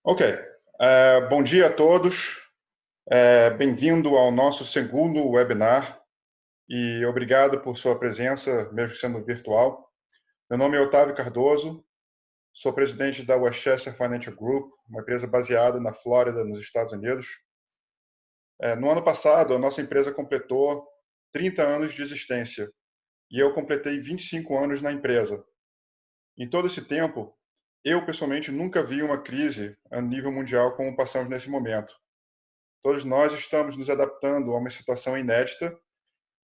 Ok. Bom dia a todos. Bem-vindo ao nosso segundo webinar e obrigado por sua presença, mesmo sendo virtual. Meu nome é Otávio Cardoso, sou presidente da Westchester Financial Group, uma empresa baseada na Flórida, nos Estados Unidos. No ano passado, a nossa empresa completou 30 anos de existência e eu completei 25 anos na empresa. Em todo esse tempo, eu pessoalmente nunca vi uma crise a nível mundial como passamos nesse momento. Todos nós estamos nos adaptando a uma situação inédita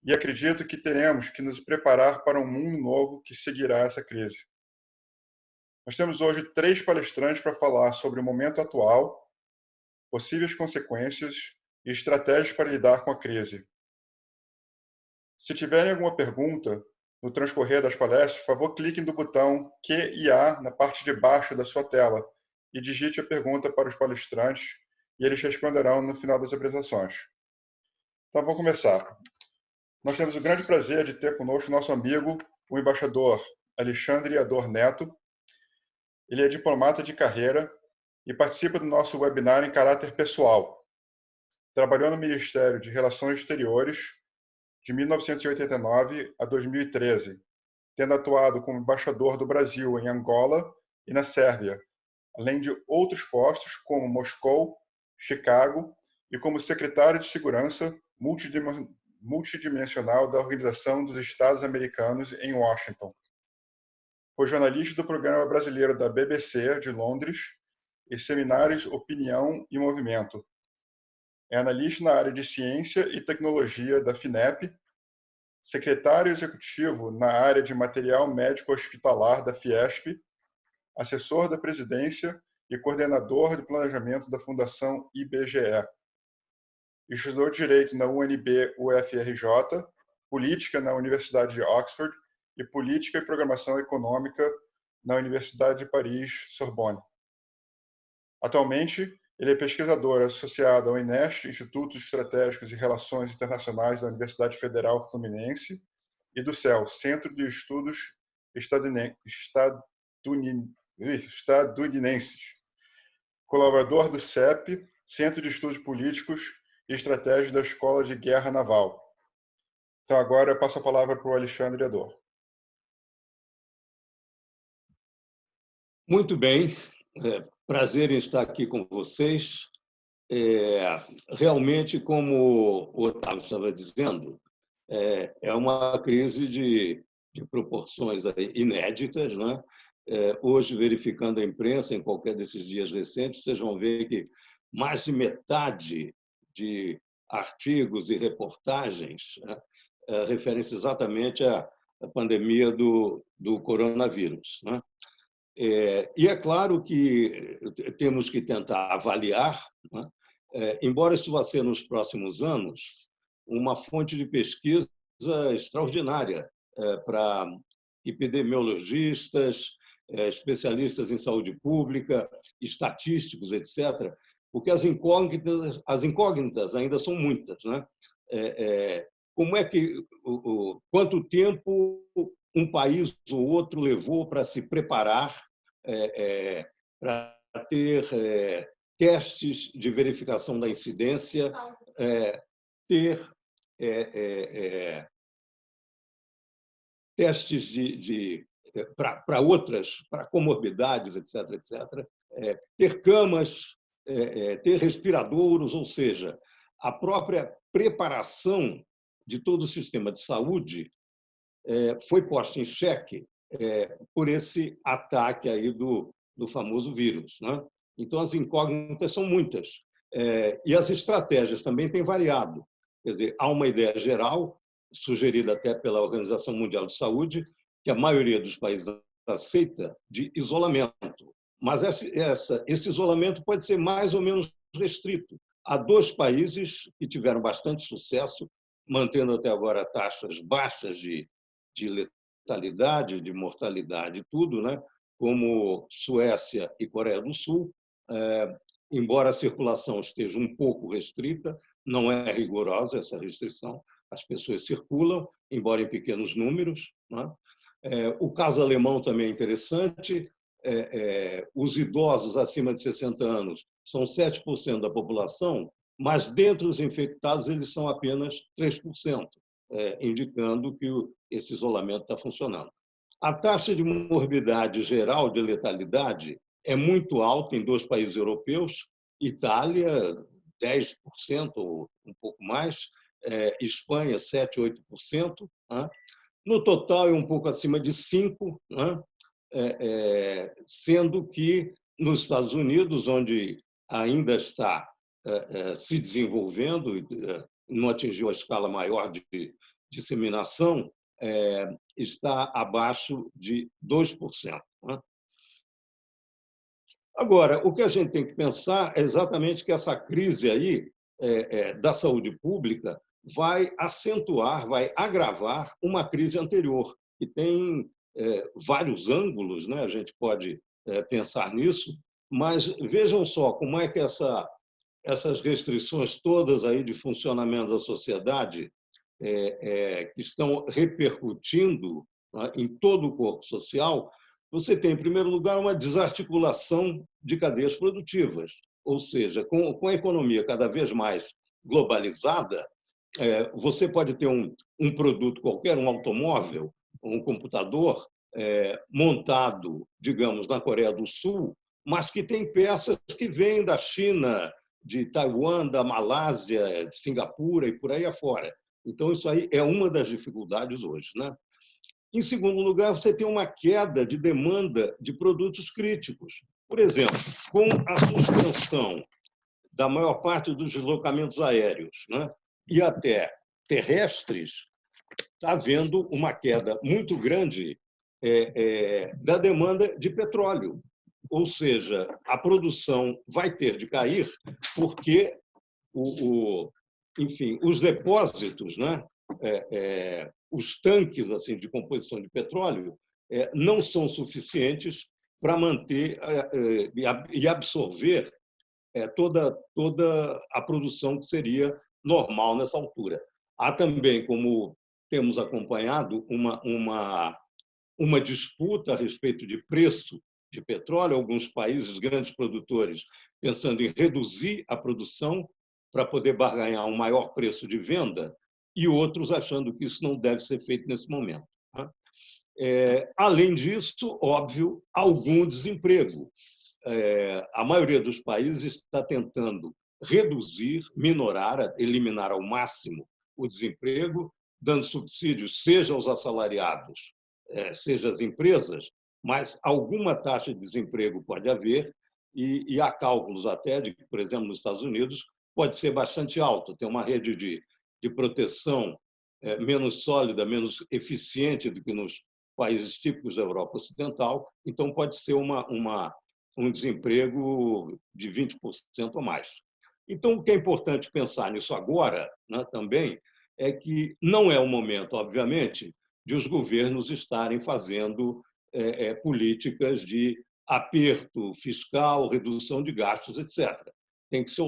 e acredito que teremos que nos preparar para um mundo novo que seguirá essa crise. Nós temos hoje 3 palestrantes para falar sobre o momento atual, possíveis consequências e estratégias para lidar com a crise. Se tiverem alguma pergunta no transcorrer das palestras, por favor, clique no botão Q&A na parte de baixo da sua tela e digite a pergunta para os palestrantes e eles responderão no final das apresentações. Então, vamos começar. Nós temos o grande prazer de ter conosco nosso amigo, o embaixador Alexandre Ador Neto. Ele é diplomata de carreira e participa do nosso webinar em caráter pessoal. Trabalhou no Ministério de Relações Exteriores de 1989 a 2013, tendo atuado como embaixador do Brasil em Angola e na Sérvia, além de outros postos como Moscou, Chicago e como secretário de Segurança multidimensional da Organização dos Estados Americanos em Washington. Foi jornalista do programa brasileiro da BBC de Londres e seminários Opinião e Movimento. É analista na área de Ciência e Tecnologia da FINEP, secretário executivo na área de Material Médico Hospitalar da Fiesp, assessor da presidência e coordenador de planejamento da Fundação IBGE. Estudou Direito na UNB-UFRJ, Política na Universidade de Oxford e Política e Programação Econômica na Universidade de Paris, Sorbonne. Atualmente, ele é pesquisador associado ao INEST, Institutos Estratégicos e Relações Internacionais da Universidade Federal Fluminense, e do CEL, Centro de Estudos Estadunidenses. Colaborador do CEP, Centro de Estudos Políticos e Estratégia da Escola de Guerra Naval. Então, agora eu passo a palavra para o Alexandre Ador. Muito bem, prazer em estar aqui com vocês. Realmente, como o Otávio estava dizendo, é uma crise de proporções inéditas, né? Hoje, verificando a imprensa, em qualquer desses dias recentes, vocês vão ver que mais de metade de artigos e reportagens, né, referem-se exatamente à pandemia do coronavírus, né? E é claro que temos que tentar avaliar, né? Embora isso vá ser nos próximos anos uma fonte de pesquisa extraordinária para epidemiologistas, especialistas em saúde pública, estatísticos, etc., porque as incógnitas ainda são muitas, né? Como é que, quanto tempo um país ou outro levou para se preparar, para ter testes de verificação da incidência, ter testes para outras, para comorbidades, etc., etc., ter camas, ter respiradouros, ou seja, a própria preparação de todo o sistema de saúde foi posta em xeque por esse ataque aí do famoso vírus, né? Então, as incógnitas são muitas. E as estratégias também têm variado. Quer dizer, há uma ideia geral, sugerida até pela Organização Mundial de Saúde, que a maioria dos países aceita, de isolamento. Mas esse isolamento pode ser mais ou menos restrito. Há 2 países que tiveram bastante sucesso, mantendo até agora taxas baixas de letalidade, de mortalidade, tudo, né? Como Suécia e Coreia do Sul. Embora a circulação esteja um pouco restrita, não é rigorosa essa restrição, as pessoas circulam, embora em pequenos números, né? O caso alemão também é interessante, os idosos acima de 60 anos são 7% da população, mas dentre os infectados eles são apenas 3%, indicando que esse isolamento está funcionando. A taxa de morbidade geral, de letalidade, é muito alta em 2 países europeus, Itália, 10% ou um pouco mais, Espanha, 7%, 8%. No total, é um pouco acima de 5%, sendo que nos Estados Unidos, onde ainda está se desenvolvendo, não atingiu a escala maior de disseminação, está abaixo de 2%. Agora, o que a gente tem que pensar é exatamente que essa crise aí, da saúde pública vai acentuar, vai agravar uma crise anterior, que tem vários ângulos, né? A gente pode pensar nisso, mas vejam só como é que essas restrições todas aí de funcionamento da sociedade que estão repercutindo, né, em todo o corpo social. Você tem, em primeiro lugar, uma desarticulação de cadeias produtivas, ou seja, com a economia cada vez mais globalizada, você pode ter um produto qualquer, um automóvel, um computador, montado, digamos, na Coreia do Sul, mas que tem peças que vêm da China, de Taiwan, da Malásia, de Singapura e por aí afora. Então, isso aí é uma das dificuldades hoje, né? Em segundo lugar, você tem uma queda de demanda de produtos críticos. Por exemplo, com a suspensão da maior parte dos deslocamentos aéreos, né, e até terrestres, está havendo uma queda muito grande da demanda de petróleo. Ou seja, a produção vai ter de cair porque enfim, os depósitos, né, os tanques assim de composição de petróleo não são suficientes para manter e absorver toda a produção que seria normal nessa altura. Há também, como temos acompanhado, uma disputa a respeito de preço de petróleo, alguns países, grandes produtores, pensando em reduzir a produção para poder barganhar um maior preço de venda, e outros achando que isso não deve ser feito nesse momento. Além disso, óbvio, algum desemprego. A maioria dos países está tentando reduzir, minorar, eliminar ao máximo o desemprego, dando subsídios, seja aos assalariados, seja às empresas, mas alguma taxa de desemprego pode haver, e há cálculos até de que, por exemplo, nos Estados Unidos, pode ser bastante alto, tem uma rede de proteção menos sólida, menos eficiente do que nos países típicos da Europa Ocidental, então pode ser um desemprego de 20% ou mais. Então, o que é importante pensar nisso agora, né, também, é que não é o momento, obviamente, de os governos estarem fazendo políticas de aperto fiscal, redução de gastos, etc. Tem que se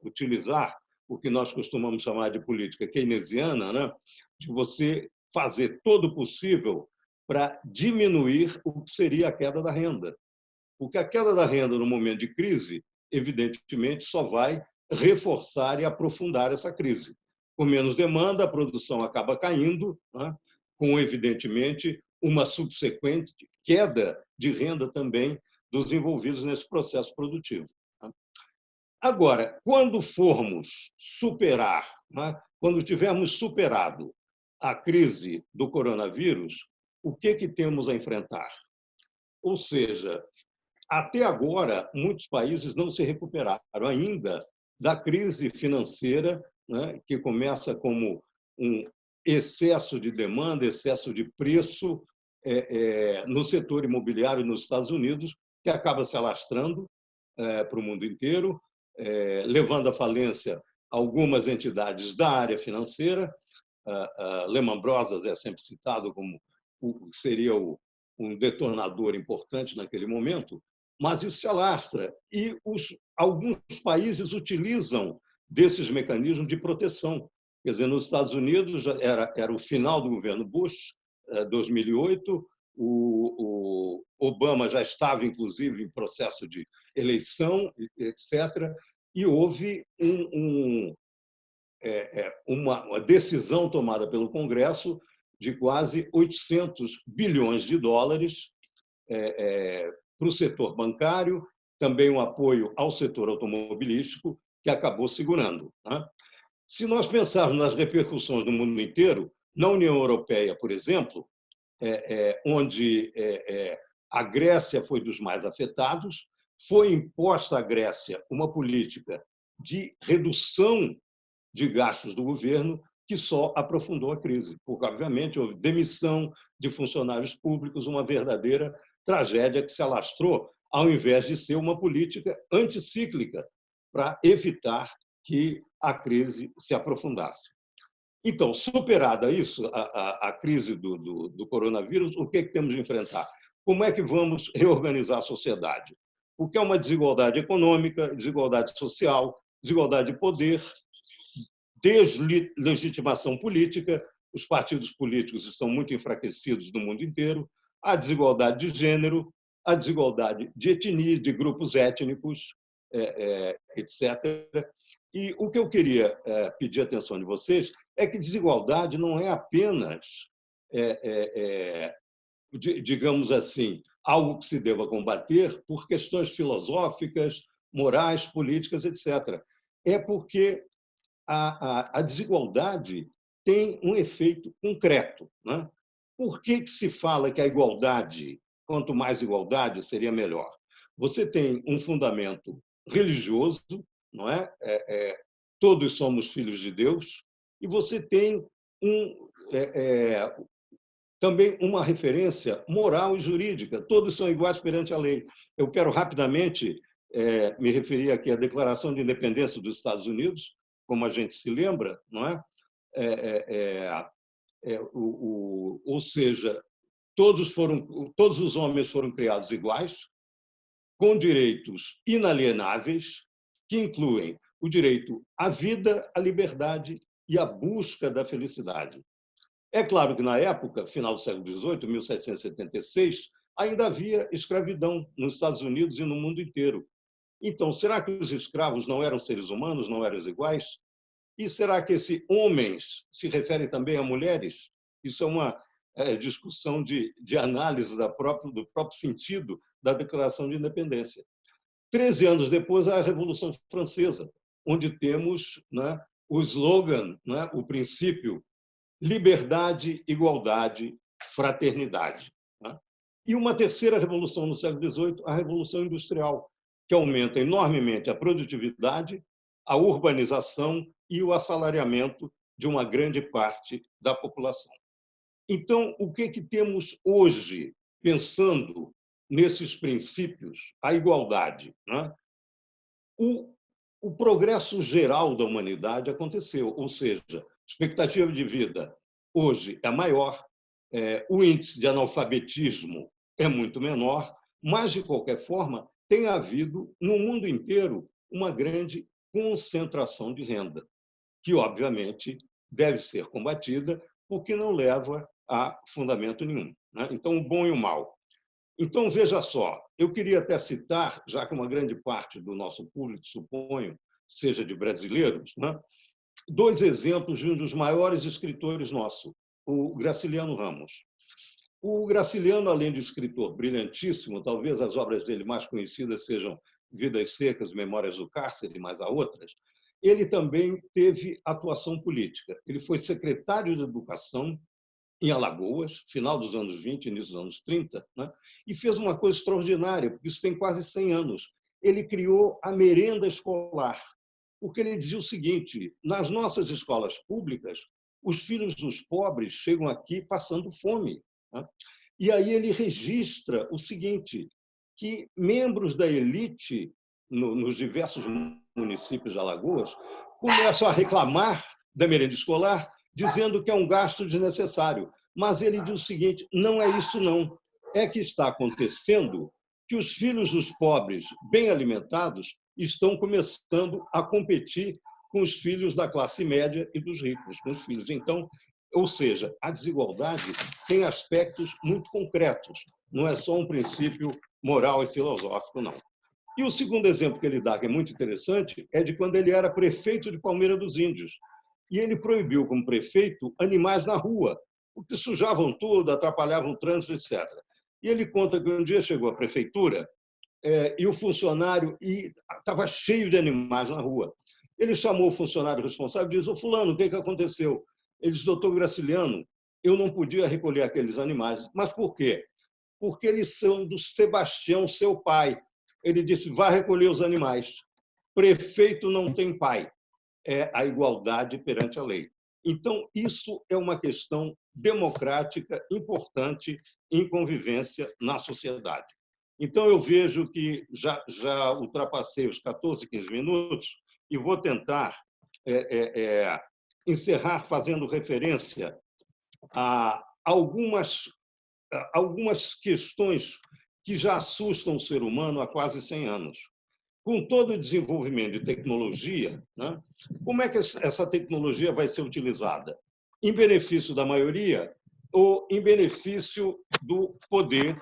utilizar o que nós costumamos chamar de política keynesiana, né, de você fazer todo o possível para diminuir o que seria a queda da renda. Porque a queda da renda no momento de crise, evidentemente, só vai reforçar e aprofundar essa crise. Com menos demanda, a produção acaba caindo, né, com, evidentemente, uma subsequente queda de renda também dos envolvidos nesse processo produtivo. Agora, quando formos superar, né, quando tivermos superado a crise do coronavírus, o que temos a enfrentar? Ou seja, até agora, muitos países não se recuperaram ainda da crise financeira, né, que começa como um excesso de demanda, excesso de preço no setor imobiliário nos Estados Unidos, que acaba se alastrando para o mundo inteiro, levando à falência algumas entidades da área financeira. Lehman Brothers é sempre citado como seria um detonador importante naquele momento, mas isso se alastra. E alguns países utilizam desses mecanismos de proteção. Quer dizer, nos Estados Unidos era o final do governo Bush, 2008, o Obama já estava, inclusive, em processo de eleição, etc., e houve uma decisão tomada pelo Congresso de quase 800 bilhões de dólares para o setor bancário, também um apoio ao setor automobilístico, que acabou segurando. Se nós pensarmos nas repercussões no mundo inteiro, na União Europeia, por exemplo, onde a Grécia foi dos mais afetados, foi imposta à Grécia uma política de redução de gastos do governo que só aprofundou a crise, porque, obviamente, houve demissão de funcionários públicos, uma verdadeira tragédia que se alastrou, ao invés de ser uma política anticíclica para evitar que a crise se aprofundasse. Então, superada isso, a crise do coronavírus, o que temos de enfrentar? Como é que vamos reorganizar a sociedade? Porque é uma desigualdade econômica, desigualdade social, desigualdade de poder, deslegitimação política, os partidos políticos estão muito enfraquecidos no mundo inteiro, a desigualdade de gênero, a desigualdade de etnia, de grupos étnicos, etc. E o que eu queria pedir a atenção de vocês é que desigualdade não é apenas, digamos assim, algo que se deva combater por questões filosóficas, morais, políticas, etc. É porque a desigualdade tem um efeito concreto. Por que se fala que a igualdade, quanto mais igualdade, seria melhor? Você tem um fundamento religioso, não é? Todos somos filhos de Deus, e você tem também uma referência moral e jurídica. Todos são iguais perante a lei. Eu quero rapidamente me referir aqui à Declaração de Independência dos Estados Unidos, como a gente se lembra, não é? Ou seja, todos os homens foram criados iguais, com direitos inalienáveis, que incluem o direito à vida, à liberdade e à busca da felicidade. É claro que, na época, final do século XVIII, 1776, ainda havia escravidão nos Estados Unidos e no mundo inteiro. Então, será que os escravos não eram seres humanos, não eram iguais? E será que esse homens se refere também a mulheres? Isso é uma discussão de análise do próprio sentido da Declaração de Independência. 13 anos depois, a Revolução Francesa, onde temos o slogan, o princípio liberdade, igualdade, fraternidade. E uma terceira revolução no século XVIII, a Revolução Industrial, que aumenta enormemente a produtividade, a urbanização e o assalariamento de uma grande parte da população. Então, o que temos hoje, pensando nesses princípios? A igualdade. O progresso geral da humanidade aconteceu, ou seja, a expectativa de vida hoje é maior, o índice de analfabetismo é muito menor, mas, de qualquer forma, tem havido, no mundo inteiro, uma grande concentração de renda, que, obviamente, deve ser combatida, porque não leva a fundamento nenhum. Então, o bom e o mal. Então, veja só, eu queria até citar, já que uma grande parte do nosso público, suponho, seja de brasileiros, dois exemplos de um dos maiores escritores nossos, o Graciliano Ramos. O Graciliano, além de escritor brilhantíssimo, talvez as obras dele mais conhecidas sejam Vidas Secas, Memórias do Cárcere, mas há outras, ele também teve atuação política. Ele foi secretário de Educação em Alagoas, final dos anos 20, início dos anos 30, e fez uma coisa extraordinária, porque isso tem quase 100 anos. Ele criou a merenda escolar, porque ele dizia o seguinte: nas nossas escolas públicas, os filhos dos pobres chegam aqui passando fome. E aí ele registra o seguinte, que membros da elite nos diversos municípios de Alagoas começam a reclamar da merenda escolar, dizendo que é um gasto desnecessário. Mas ele diz o seguinte: não é isso, não. É que está acontecendo que os filhos dos pobres, bem alimentados, estão começando a competir com os filhos da classe média e dos ricos, com os filhos. Então, Ou seja, a desigualdade tem aspectos muito concretos, não é só um princípio moral e filosófico, não. E o segundo exemplo que ele dá, que é muito interessante, é de quando ele era prefeito de Palmeira dos Índios. E ele proibiu, como prefeito, animais na rua, porque sujavam tudo, atrapalhavam o trânsito, etc. E ele conta que um dia chegou à prefeitura e o funcionário estava cheio de animais na rua. Ele chamou o funcionário responsável e disse: "Ô fulano, o que aconteceu?" Ele disse: "Doutor Graciliano, eu não podia recolher aqueles animais." "Mas por quê?" "Porque eles são do Sebastião, seu pai." Ele disse: "Vá recolher os animais. Prefeito não tem pai. É a igualdade perante a lei." Então, isso é uma questão democrática importante em convivência na sociedade. Então, eu vejo que já ultrapassei os 14, 15 minutos e vou tentar encerrar fazendo referência a algumas questões que já assustam o ser humano há quase 100 anos. Com todo o desenvolvimento de tecnologia, né, como é que essa tecnologia vai ser utilizada? Em benefício da maioria ou em benefício do poder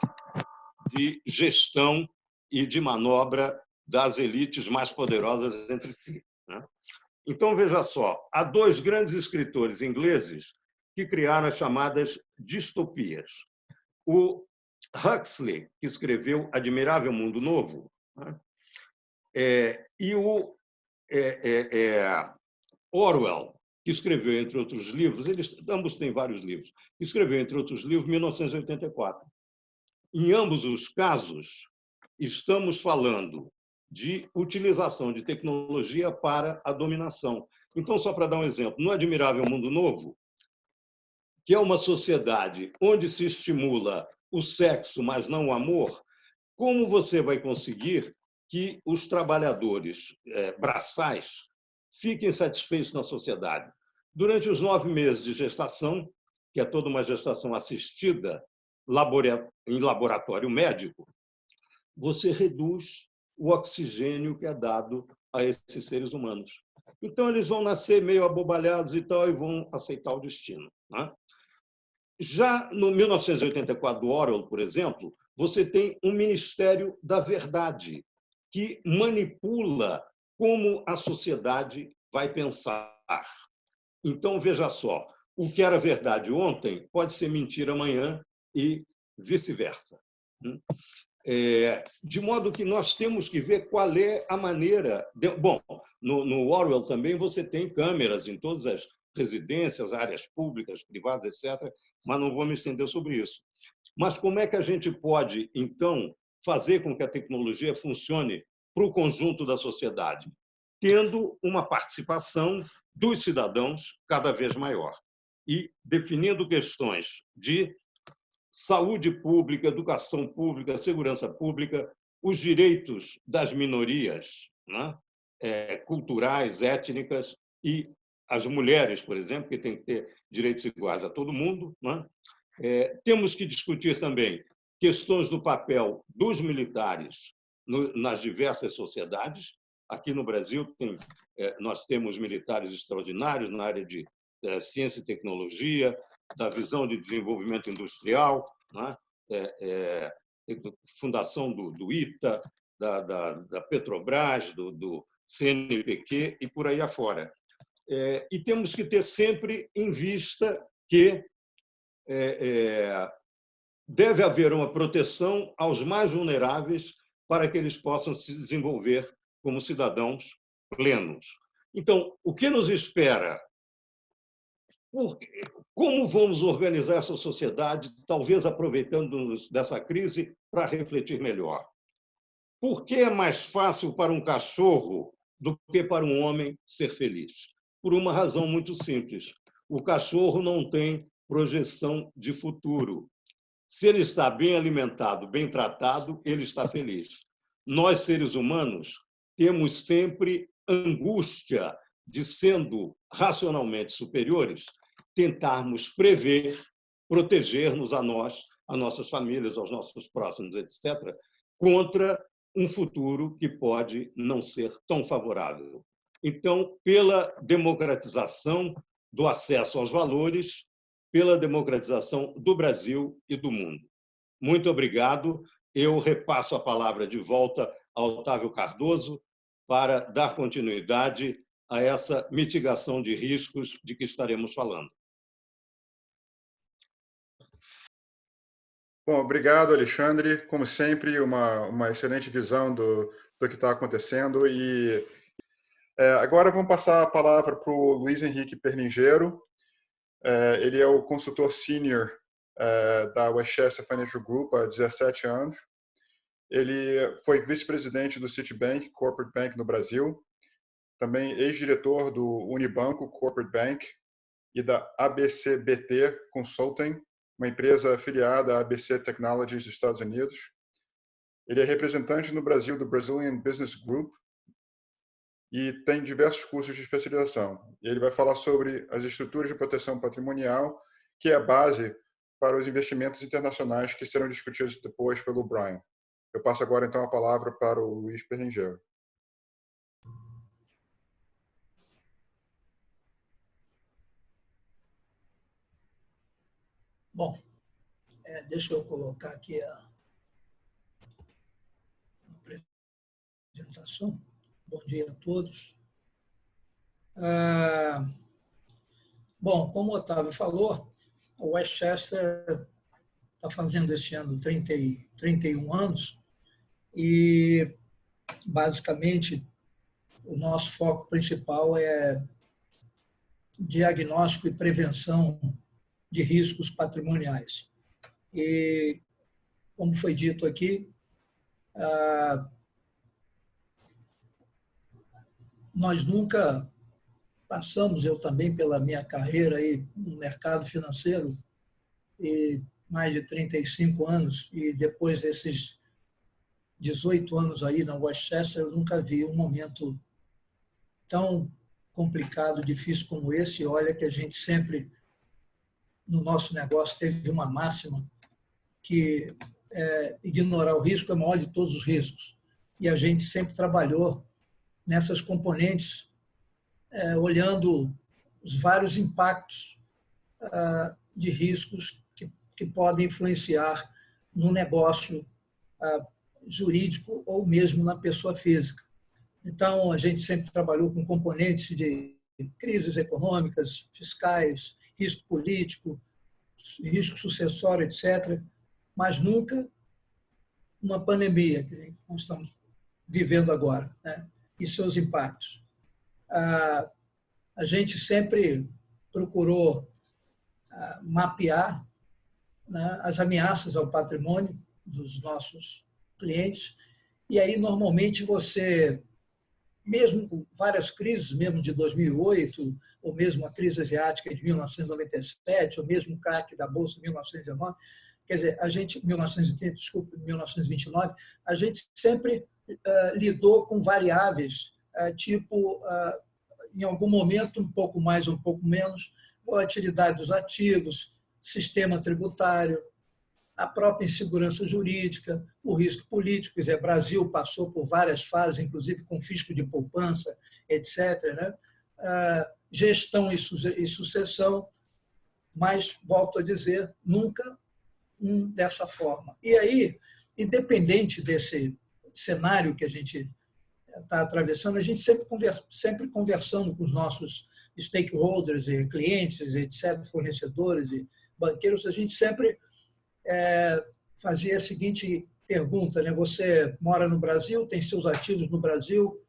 de gestão e de manobra das elites mais poderosas entre si, né? Então, veja só, há dois grandes escritores ingleses que criaram as chamadas distopias. O Huxley, que escreveu Admirável Mundo Novo, né? E o Orwell, que escreveu, entre outros livros, ambos têm vários livros, escreveu, entre outros livros, 1984. Em ambos os casos, estamos falando de utilização de tecnologia para a dominação. Então, só para dar um exemplo, no Admirável Mundo Novo, que é uma sociedade onde se estimula o sexo, mas não o amor, como você vai conseguir que os trabalhadores braçais fiquem satisfeitos na sociedade? Durante os 9 meses de gestação, que é toda uma gestação assistida em laboratório médico, você reduz o oxigênio que é dado a esses seres humanos. Então, eles vão nascer meio abobalhados e tal, e vão aceitar o destino, né? Já no 1984, do Orwell, por exemplo, você tem um Ministério da Verdade, que manipula como a sociedade vai pensar. Então, veja só, o que era verdade ontem pode ser mentira amanhã e vice-versa. De modo que nós temos que ver qual é a maneira... Bom, no Orwell também você tem câmeras em todas as residências, áreas públicas, privadas, etc., mas não vou me estender sobre isso. Mas como é que a gente pode, então, fazer com que a tecnologia funcione para o conjunto da sociedade? Tendo uma participação dos cidadãos cada vez maior e definindo questões de saúde pública, educação pública, segurança pública, os direitos das minorias, né? Culturais, étnicas, e as mulheres, por exemplo, que têm que ter direitos iguais a todo mundo, né? Temos que discutir também questões do papel dos militares nas diversas sociedades. Aqui no Brasil, nós temos militares extraordinários na área de ciência e tecnologia, da visão de desenvolvimento industrial, né? Fundação do ITA, da Petrobras, do CNPq e por aí afora. E temos que ter sempre em vista que deve haver uma proteção aos mais vulneráveis para que eles possam se desenvolver como cidadãos plenos. Então, o que nos espera? Como vamos organizar essa sociedade, talvez aproveitando dessa crise para refletir melhor? Por que é mais fácil para um cachorro do que para um homem ser feliz? Por uma razão muito simples. O cachorro não tem projeção de futuro. Se ele está bem alimentado, bem tratado, ele está feliz. Nós, seres humanos, temos sempre angústia de, sendo racionalmente superiores, tentarmos prever, proteger-nos a nós, a nossas famílias, aos nossos próximos, etc., contra um futuro que pode não ser tão favorável. Então, pela democratização do acesso aos valores pela democratização do Brasil e do mundo. Muito obrigado. Eu repasso a palavra de volta ao Otávio Cardoso para dar continuidade a essa mitigação de riscos de que estaremos falando. Bom, obrigado, Alexandre. Como sempre, uma excelente visão do que está acontecendo. E agora vamos passar a palavra para o Luiz Henrique Perlingeiro. Ele é o consultor sênior da Westchester Financial Group há 17 anos. Ele foi vice-presidente do Citibank Corporate Bank no Brasil, também ex-diretor do Unibanco Corporate Bank e da ABCBT Consulting, uma empresa afiliada à ABC Technologies dos Estados Unidos. Ele é representante no Brasil do Brazilian Business Group e tem diversos cursos de especialização. Ele vai falar sobre as estruturas de proteção patrimonial, que é a base para os investimentos internacionais que serão discutidos depois pelo Brian. Eu passo agora, então, a palavra para o Luiz Perlingeiro. Bom, deixa eu colocar aqui a apresentação. Bom dia a todos. Bom, como o Otávio falou, o Westchester está fazendo esse ano 31 anos e, basicamente, o nosso foco principal é diagnóstico e prevenção de riscos patrimoniais. E, como foi dito aqui, nós nunca passamos, eu também, pela minha carreira aí no mercado financeiro, e mais de 35 anos, e depois desses 18 anos aí na Westchester, eu nunca vi um momento tão complicado, difícil como esse. E olha que a gente sempre, no nosso negócio, teve uma máxima que ignorar o risco é o maior de todos os riscos. E a gente sempre trabalhou nessas componentes, olhando os vários impactos de riscos que podem influenciar no negócio jurídico ou mesmo na pessoa física. Então, a gente sempre trabalhou com componentes de crises econômicas, fiscais, risco político, risco sucessório, etc., mas nunca uma pandemia que nós estamos vivendo agora, né? E seus impactos. A gente sempre procurou mapear, né, as ameaças ao patrimônio dos nossos clientes, e aí, normalmente, você, mesmo com várias crises, mesmo de 2008, ou mesmo a crise asiática de 1997, ou mesmo o crack da Bolsa de 1919, quer dizer, a gente, 1930, desculpa, 1929, a gente sempre lidou com variáveis, tipo, em algum momento, um pouco mais, um pouco menos, volatilidade dos ativos, sistema tributário, a própria insegurança jurídica, o risco político. Quer dizer, o Brasil passou por várias fases, inclusive com fisco de poupança, etc., né? Gestão e sucessão, mas, volto a dizer, nunca dessa forma. E aí, independente desse cenário que a gente está atravessando, a gente sempre conversando com os nossos stakeholders, e clientes, etc., fornecedores e banqueiros, a gente sempre fazia a seguinte pergunta, né? Você mora no Brasil, tem seus ativos no Brasil,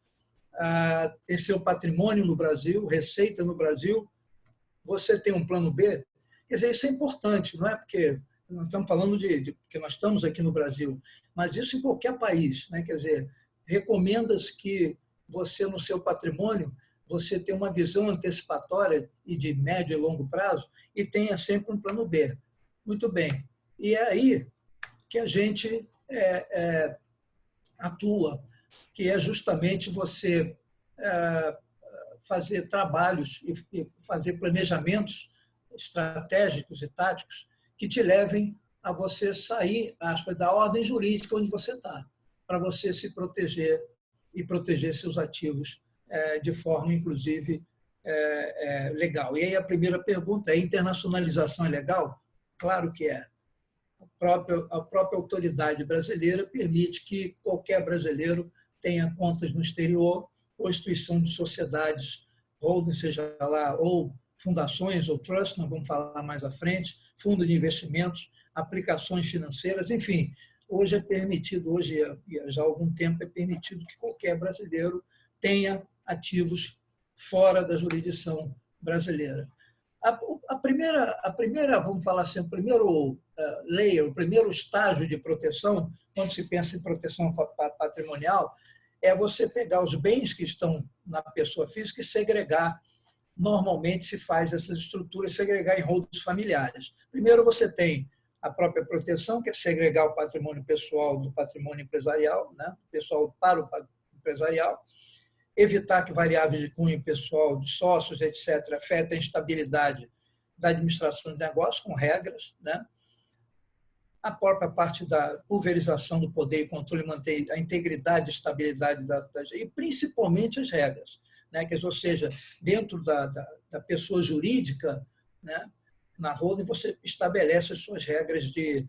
tem seu patrimônio no Brasil, receita no Brasil, você tem um plano B? Quer dizer, isso é importante, não é porque nós estamos falando que nós estamos aqui no Brasil, mas isso em qualquer país, né? Quer dizer, recomenda-se que você, no seu patrimônio, você tenha uma visão antecipatória e de médio e longo prazo e tenha sempre um plano B. Muito bem. E é aí que a gente atua, que é justamente você fazer trabalhos e fazer planejamentos estratégicos e táticos que te levem a você sair, aspas, da ordem jurídica onde você está, para você se proteger e proteger seus ativos de forma, inclusive, legal. E aí a primeira pergunta é: internacionalização é legal? Claro que é. A própria autoridade brasileira permite que qualquer brasileiro tenha contas no exterior, constituição de sociedades, ou seja lá, ou fundações ou trusts, nós vamos falar mais à frente, fundo de investimentos, aplicações financeiras, enfim. Hoje é permitido, hoje já há algum tempo é permitido que qualquer brasileiro tenha ativos fora da jurisdição brasileira. A primeira, vamos falar assim, o primeiro layer, o primeiro estágio de proteção, quando se pensa em proteção patrimonial, é você pegar os bens que estão na pessoa física e segregar. Normalmente se faz essas estruturas, segregar em holdings familiares. Primeiro você tem a própria proteção, que é segregar o patrimônio pessoal do patrimônio empresarial, né? Pessoal para o empresarial, evitar que variáveis de cunho pessoal, de sócios, etc., afetem a estabilidade da administração de negócios, com regras, né? A própria parte da pulverização do poder e controle, manter a integridade e estabilidade e principalmente as regras, né? Ou seja, dentro da pessoa jurídica, né? Na holding você estabelece as suas regras de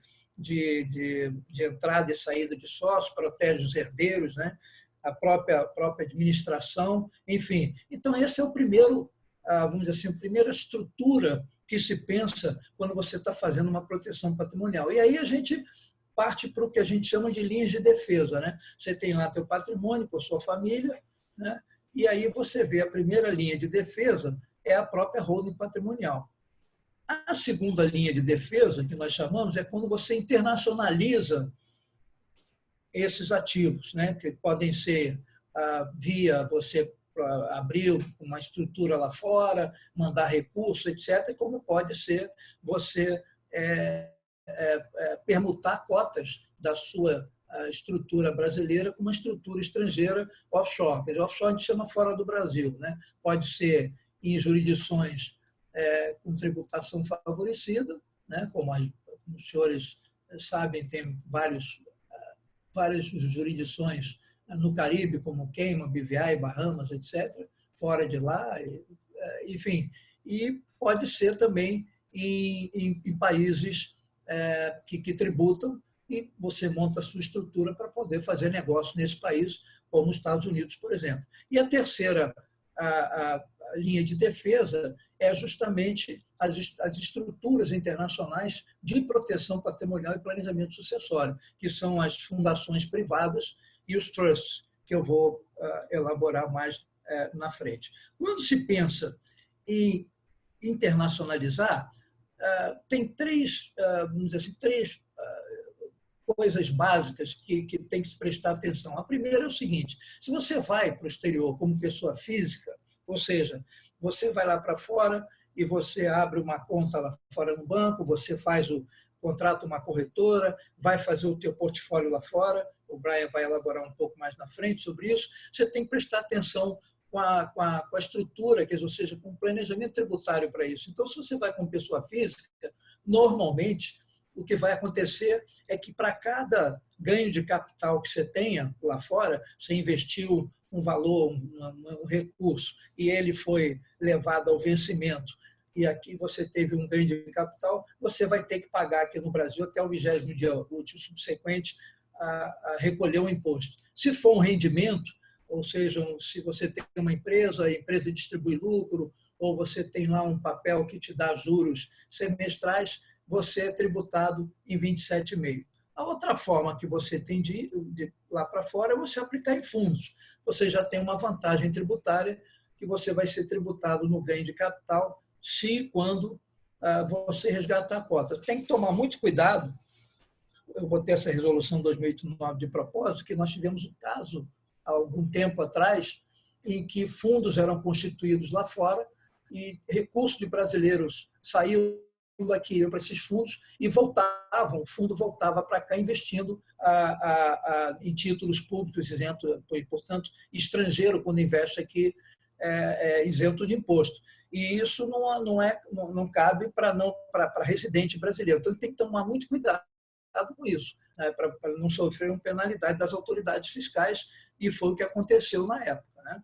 entrada e saída de sócios, protege os herdeiros, né? A própria administração, enfim. Então, esse é o primeiro, vamos dizer assim, a primeira estrutura que se pensa quando você está fazendo uma proteção patrimonial. E aí a gente parte para o que a gente chama de linhas de defesa, né? Você tem lá teu patrimônio com a sua família, né? E aí você vê a primeira linha de defesa é a própria holding patrimonial. A segunda linha de defesa, que nós chamamos, é quando você internacionaliza esses ativos, né? Que podem ser via você abrir uma estrutura lá fora, mandar recursos, etc., como pode ser você permutar cotas da sua estrutura brasileira com uma estrutura estrangeira offshore. Quer dizer, offshore a gente chama fora do Brasil, né? Pode ser em jurisdições com tributação favorecida, né? Como os senhores sabem, tem várias jurisdições no Caribe, como Cayman, BVI, Bahamas, etc., fora de lá, enfim. E pode ser também em países que tributam e você monta a sua estrutura para poder fazer negócio nesse país, como os Estados Unidos, por exemplo. E a terceira a linha de defesa é justamente as estruturas internacionais de proteção patrimonial e planejamento sucessório, que são as fundações privadas e os trusts, que eu vou elaborar mais na frente. Quando se pensa em internacionalizar, tem vamos dizer assim, três coisas básicas que tem que se prestar atenção. A primeira é o seguinte: se você vai para o exterior como pessoa física, ou seja, você vai lá para fora e você abre uma conta lá fora no banco, você contrata uma corretora, vai fazer o teu portfólio lá fora, o Brian vai elaborar um pouco mais na frente sobre isso, você tem que prestar atenção com a estrutura, ou seja, com o planejamento tributário para isso. Então, se você vai com pessoa física, normalmente o que vai acontecer é que para cada ganho de capital que você tenha lá fora, você investiu um valor, um recurso, e ele foi levado ao vencimento, e aqui você teve um ganho de capital, você vai ter que pagar aqui no Brasil até o 20º dia útil subsequente a recolher o imposto. Se for um rendimento, ou seja, se você tem uma empresa, a empresa distribui lucro, ou você tem lá um papel que te dá juros semestrais, você é tributado em 27,5%. A outra forma que você tem de ir lá para fora é você aplicar em fundos. Você já tem uma vantagem tributária que você vai ser tributado no ganho de capital quando você resgatar a cota. Tem que tomar muito cuidado. Eu botei essa resolução 2009 de propósito, que nós tivemos um caso, há algum tempo atrás, em que fundos eram constituídos lá fora e recursos de brasileiros saíam daqui, iam para esses fundos e voltavam, o fundo voltava para cá investindo em títulos públicos isentos, e, portanto, estrangeiro, quando investe aqui, é isento de imposto. E isso não cabe para residente brasileiro. Então, tem que tomar muito cuidado com isso, né, para não sofrer uma penalidade das autoridades fiscais, e foi o que aconteceu na época, né?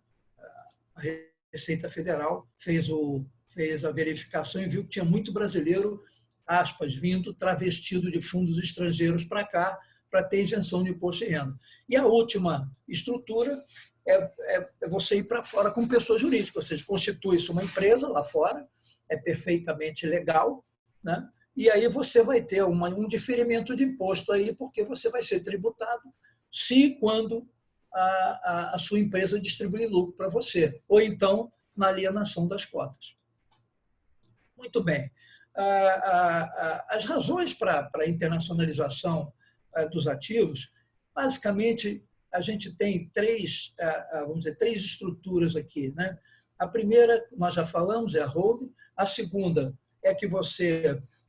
Receita Federal fez a verificação e viu que tinha muito brasileiro, aspas, vindo travestido de fundos estrangeiros para cá para ter isenção de imposto de renda. E a última estrutura é você ir para fora com pessoa jurídica, ou seja, constitui-se uma empresa lá fora, é perfeitamente legal, né? E aí você vai ter um diferimento de imposto aí, porque você vai ser tributado se quando a sua empresa distribuir lucro para você, ou então na alienação das cotas. Muito bem. As razões para a internacionalização dos ativos, basicamente, a gente tem três estruturas aqui, né? A primeira, nós já falamos, é a holding. A segunda é que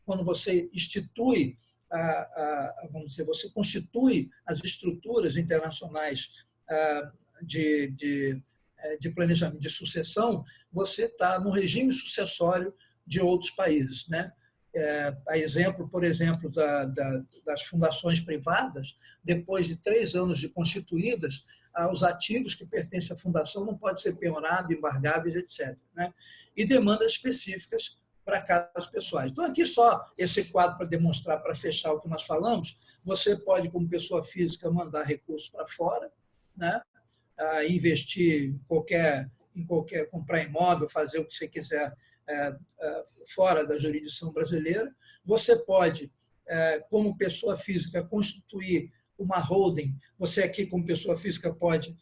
quando você institui, você constitui as estruturas internacionais de planejamento de sucessão, você está no regime sucessório de outros países, né? A exemplo, por exemplo, das fundações privadas, depois de 3 anos de constituídas, os ativos que pertencem à fundação não podem ser penhorados, embargáveis, etc., né? E demandas específicas para casos pessoais. Então, aqui só esse quadro para demonstrar, para fechar o que nós falamos. Você pode, como pessoa física, mandar recursos para fora, né? Investir em qualquer, comprar imóvel, fazer o que você quiser fora da jurisdição brasileira. Você pode, como pessoa física, constituir uma holding. Você aqui, como pessoa física, pode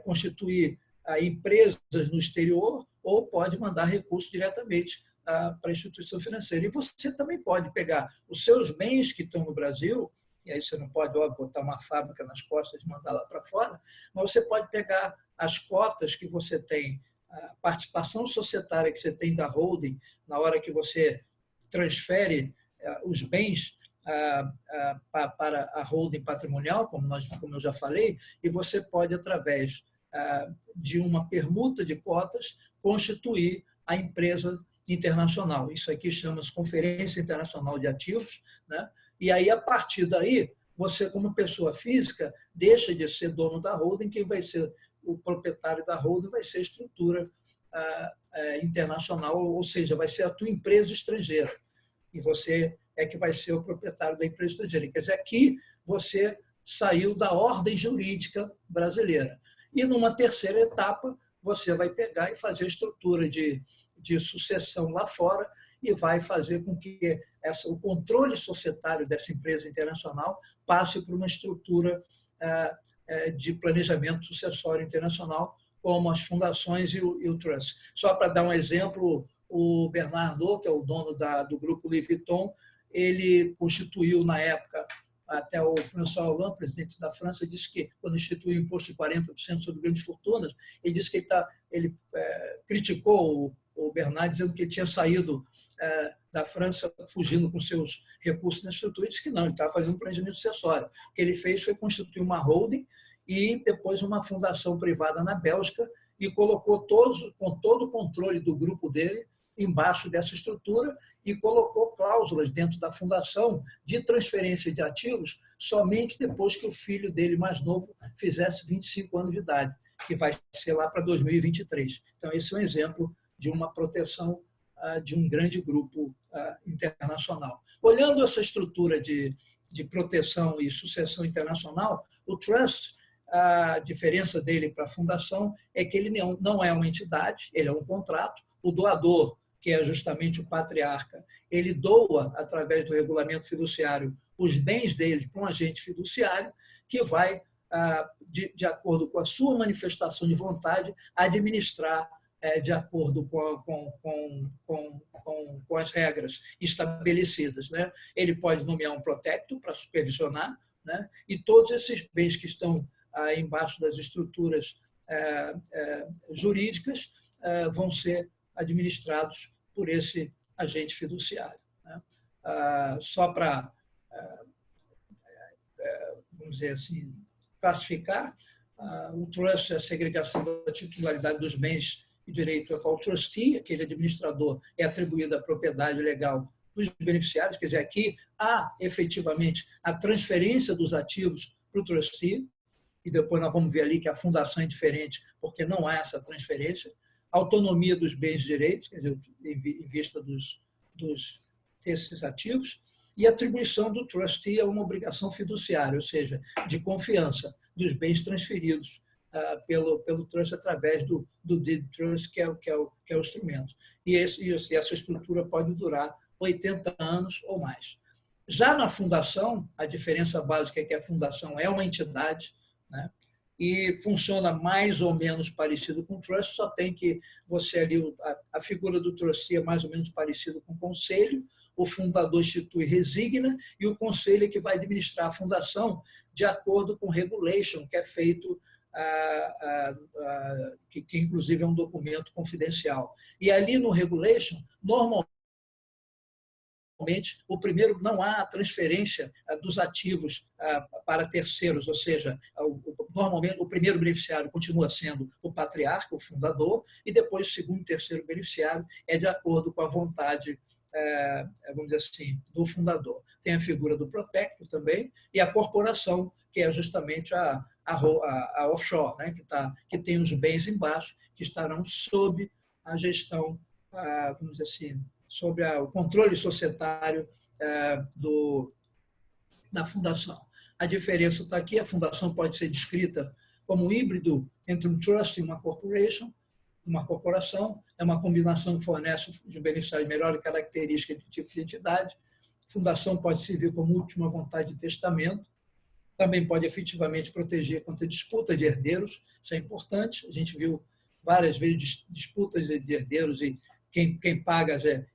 constituir empresas no exterior ou pode mandar recursos diretamente para a instituição financeira. E você também pode pegar os seus bens que estão no Brasil, e aí você não pode, óbvio, botar uma fábrica nas costas e mandar lá para fora, mas você pode pegar as cotas que você tem, a participação societária que você tem da holding, na hora que você transfere os bens para a holding patrimonial, como eu já falei, e você pode, através de uma permuta de cotas, constituir a empresa internacional. Isso aqui chama-se Conferência Internacional de Ativos, né? E aí, a partir daí, você, como pessoa física, deixa de ser dono da holding, quem vai ser o proprietário da holding vai ser a estrutura internacional, ou seja, vai ser a tua empresa estrangeira. E você é que vai ser o proprietário da empresa estrangeira. Quer dizer, aqui você saiu da ordem jurídica brasileira. E, numa terceira etapa, você vai pegar e fazer a estrutura de sucessão lá fora e vai fazer com que o controle societário dessa empresa internacional passe por uma estrutura de planejamento sucessório internacional, como as fundações e o trust. Só para dar um exemplo, o Bernardo, que é o dono do grupo Louis Vuitton, ele constituiu, na época, até o François Hollande, presidente da França, disse que, quando instituiu o imposto de 40% sobre grandes fortunas, ele disse que ele criticou o Bernard, dizendo que ele tinha saído da França fugindo com seus recursos na estrutura, e disse que não, ele estava fazendo um planejamento sucessório. O que ele fez foi constituir uma holding e depois uma fundação privada na Bélgica e colocou com todo o controle do grupo dele embaixo dessa estrutura e colocou cláusulas dentro da fundação de transferência de ativos somente depois que o filho dele mais novo fizesse 25 anos de idade, que vai ser lá para 2023. Então, esse é um exemplo de uma proteção de um grande grupo internacional. Olhando essa estrutura de proteção e sucessão internacional, o trust, a diferença dele para a fundação é que ele não é uma entidade, ele é um contrato. O doador, que é justamente o patriarca, ele doa, através do regulamento fiduciário, os bens dele para um agente fiduciário que vai, de acordo com a sua manifestação de vontade, administrar de acordo com as regras estabelecidas, né? Ele pode nomear um protector para supervisionar, né? E todos esses bens que estão embaixo das estruturas jurídicas vão ser administrados por esse agente fiduciário, né? Só para, vamos dizer assim, classificar, o trust é a segregação da titularidade dos bens e direito ao trustee, aquele administrador, é atribuída a propriedade legal dos beneficiários, quer dizer, aqui há efetivamente a transferência dos ativos para o trustee, e depois nós vamos ver ali que a fundação é diferente, porque não há essa transferência. autonomia dos bens e direitos, quer dizer, em vista desses ativos, e atribuição do trustee a uma obrigação fiduciária, ou seja, de confiança dos bens transferidos pelo trust através do deed trust, que é o instrumento. E essa estrutura pode durar 80 anos ou mais. Já na fundação, a diferença básica é que a fundação é uma entidade, né? E funciona mais ou menos parecido com o trust, só tem que você ali, a figura do trustee é mais ou menos parecido com o conselho, o fundador institui resigna e o conselho é que vai administrar a fundação de acordo com o regulation, que é feito, que inclusive é um documento confidencial. E ali no regulation, normalmente, não há transferência dos ativos para terceiros, ou seja, normalmente o primeiro beneficiário continua sendo o patriarca, o fundador, e depois o segundo e terceiro beneficiário é de acordo com a vontade, vamos dizer assim, do fundador. Tem a figura do protector também e a corporação, que é justamente a offshore, né, que tem os bens embaixo, que estarão sob a gestão, vamos dizer assim, sobre o controle societário da fundação. A diferença está aqui, a fundação pode ser descrita como um híbrido entre um trust e uma corporation. Uma corporação é uma combinação que fornece os beneficiários melhores características do tipo de entidade. A fundação pode servir como última vontade de testamento. Também pode efetivamente proteger contra disputa de herdeiros, isso é importante. A gente viu várias vezes disputas de herdeiros e quem paga é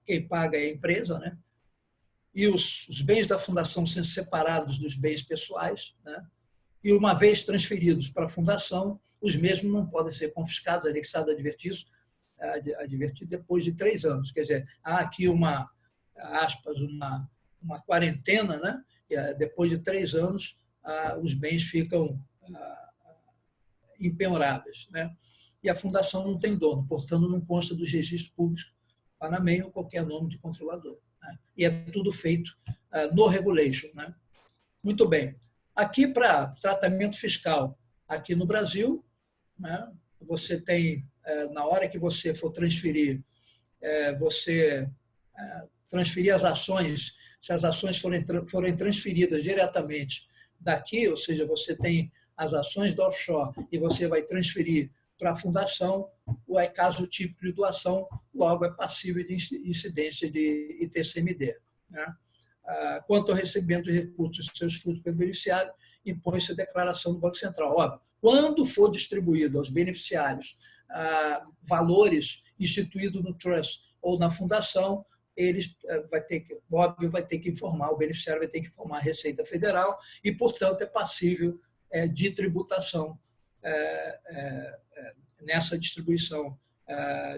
a empresa, né? E os bens da fundação sendo separados dos bens pessoais, né? E uma vez transferidos para a fundação, os mesmos não podem ser confiscados, anexados, advertido depois de 3 anos. Quer dizer, há aqui uma quarentena, né? E depois de 3 anos, os bens ficam impenhoráveis, né? E a fundação não tem dono, portanto, não consta dos registros públicos panamenho ou qualquer nome de controlador, né? E é tudo feito no regulation, né? Muito bem. Aqui, para tratamento fiscal, aqui no Brasil, né, você tem, na hora que você for transferir, você transferir as ações, se as ações forem transferidas diretamente daqui, ou seja, você tem as ações do offshore e você vai transferir para a fundação, é caso típico de doação, logo é passível de incidência de ITCMD, né? Quanto ao recebimento de recursos de seus frutos pelo beneficiário, impõe-se a declaração do Banco Central. Óbvio, quando for distribuído aos beneficiários valores instituídos no trust ou na fundação, eles vai ter que informar, o beneficiário vai ter que informar a Receita Federal e, portanto, é passível de tributação nessa distribuição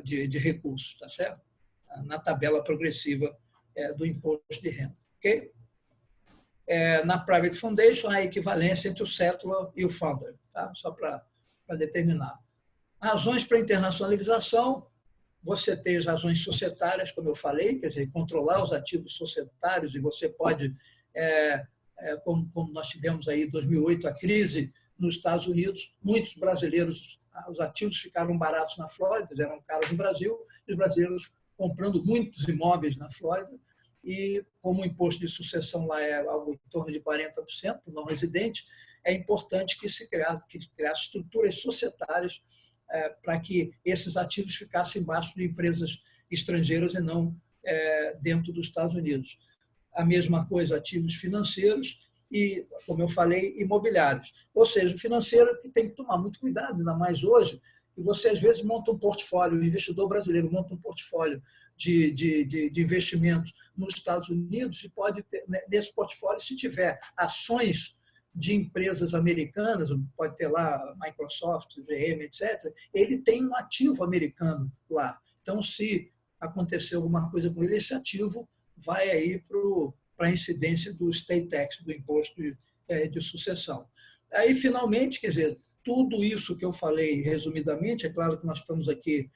de recursos, tá certo? Na tabela progressiva do imposto de renda. Okay? Na Private Foundation, a equivalência entre o settlor e o founder, tá? Só para determinar. Razões para internacionalização, você tem as razões societárias, como eu falei, quer dizer, controlar os ativos societários, e você pode, como nós tivemos aí em 2008, a crise nos Estados Unidos, muitos brasileiros, os ativos ficaram baratos na Flórida, eram caros no Brasil, e os brasileiros comprando muitos imóveis na Flórida, e como o imposto de sucessão lá é algo em torno de 40%, não residente, é importante que se criasse estruturas societárias para que esses ativos ficassem embaixo de empresas estrangeiras e não dentro dos Estados Unidos. A mesma coisa, ativos financeiros e, como eu falei, imobiliários. Ou seja, o financeiro que tem que tomar muito cuidado, ainda mais hoje, que você às vezes monta um portfólio, o investidor brasileiro monta um portfólio de investimento nos Estados Unidos e pode ter, nesse portfólio, se tiver ações de empresas americanas, pode ter lá Microsoft, GM, etc., ele tem um ativo americano lá. Então, se acontecer alguma coisa com ele, esse ativo vai aí para a incidência do state tax, do imposto de sucessão. Aí, finalmente, quer dizer, tudo isso que eu falei resumidamente, é claro que nós estamos aqui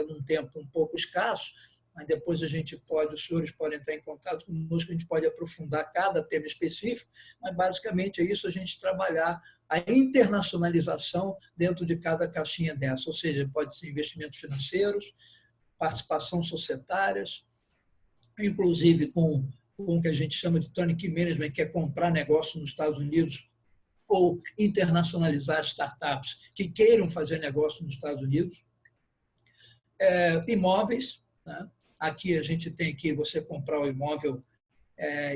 num tempo um pouco escasso, mas depois os senhores podem entrar em contato conosco, a gente pode aprofundar cada tema específico, mas basicamente é isso, a gente trabalhar a internacionalização dentro de cada caixinha dessa, ou seja, pode ser investimentos financeiros, participação societárias, inclusive com o que a gente chama de turnkey management, que é comprar negócio nos Estados Unidos ou internacionalizar startups que queiram fazer negócio nos Estados Unidos. Imóveis, né? Aqui a gente tem que você comprar o imóvel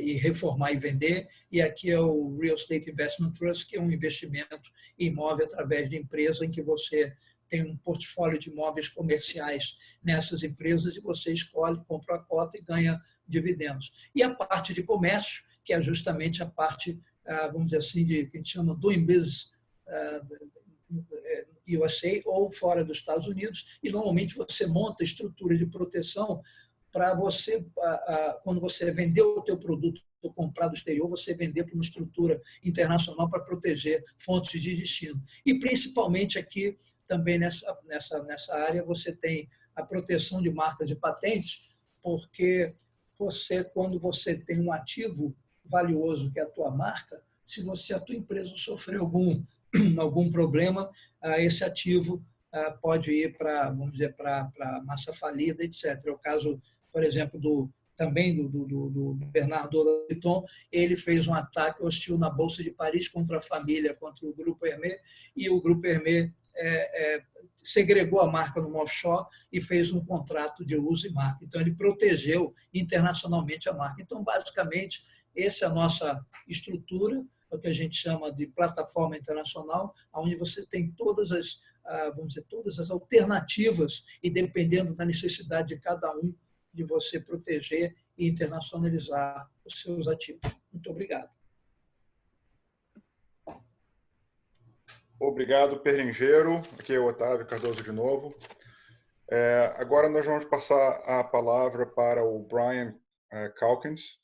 e reformar e vender, e aqui é o Real Estate Investment Trust, que é um investimento em imóvel através de empresa em que você tem um portfólio de imóveis comerciais nessas empresas e você escolhe, compra a cota e ganha dividendos. E a parte de comércio, que é justamente a parte, vamos dizer assim, que a gente chama doing business USA ou fora dos Estados Unidos, e normalmente você monta estrutura de proteção para você, quando você vender o teu produto ou comprar do exterior, você vender para uma estrutura internacional para proteger fontes de destino. E principalmente aqui, também nessa área, você tem a proteção de marcas e patentes, porque quando você tem um ativo valioso que é a tua marca, se a tua empresa sofrer algum problema, esse ativo pode ir para, vamos dizer, para massa falida, etc. É o caso, por exemplo, também do Bernardo Loiton. Ele fez um ataque hostil na Bolsa de Paris contra a família, contra o Grupo Hermès, e o Grupo Hermès segregou a marca no offshore e fez um contrato de uso e marca. Então, ele protegeu internacionalmente a marca. Então, basicamente, essa é a nossa estrutura, o que a gente chama de plataforma internacional, onde você tem vamos dizer, todas as alternativas e, dependendo da necessidade de cada um, de você proteger e internacionalizar os seus ativos. Muito obrigado. Obrigado, Perlingeiro. Aqui é o Otávio Cardoso de novo. Agora nós vamos passar a palavra para o Brian Calkins.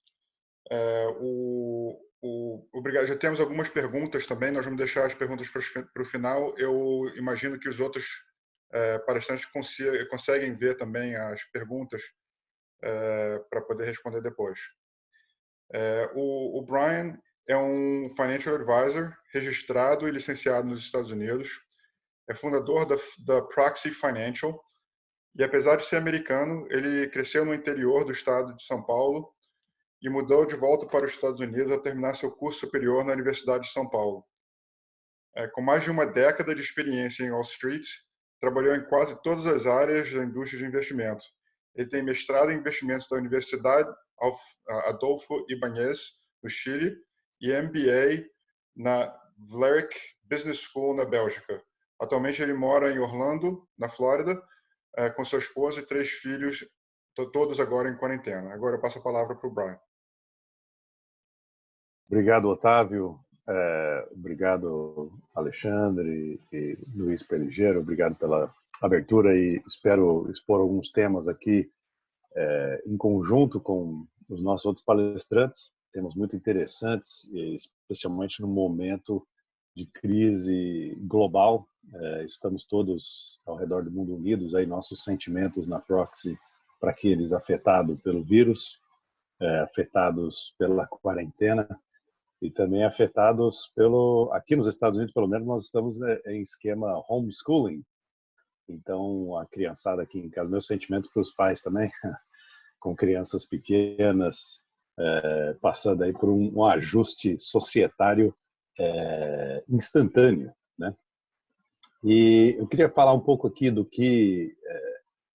Obrigado. Já temos algumas perguntas também. Nós vamos deixar as perguntas para o final. Eu imagino que os outros palestrantes conseguem ver também as perguntas para poder responder depois. O Brian é um financial advisor registrado e licenciado nos Estados Unidos. É fundador da Proxy Financial e, apesar de ser americano, ele cresceu no interior do estado de São Paulo e mudou de volta para os Estados Unidos ao terminar seu curso superior na Universidade de São Paulo. Com mais de uma década de experiência em Wall Street, trabalhou em quase todas as áreas da indústria de investimento. Ele tem mestrado em investimentos da Universidade Adolfo Ibáñez, no Chile, e MBA na Vlerick Business School, na Bélgica. Atualmente, ele mora em Orlando, na Flórida, com sua esposa e 3 filhos, todos agora em quarentena. Agora eu passo a palavra para o Brian. Obrigado, Otávio. Obrigado, Alexandre e Luiz Perlingeiro. Obrigado pela abertura e espero expor alguns temas aqui em conjunto com os nossos outros palestrantes. Temas muito interessantes, especialmente no momento de crise global. Estamos todos ao redor do mundo unidos, aí nossos sentimentos na Proxy para aqueles afetados pelo vírus, afetados pela quarentena e também afetados aqui nos Estados Unidos, pelo menos nós estamos em esquema homeschooling. Então, a criançada aqui em casa, meu sentimento para os pais também, com crianças pequenas, passando aí por um ajuste societário instantâneo, né? E eu queria falar um pouco aqui do que,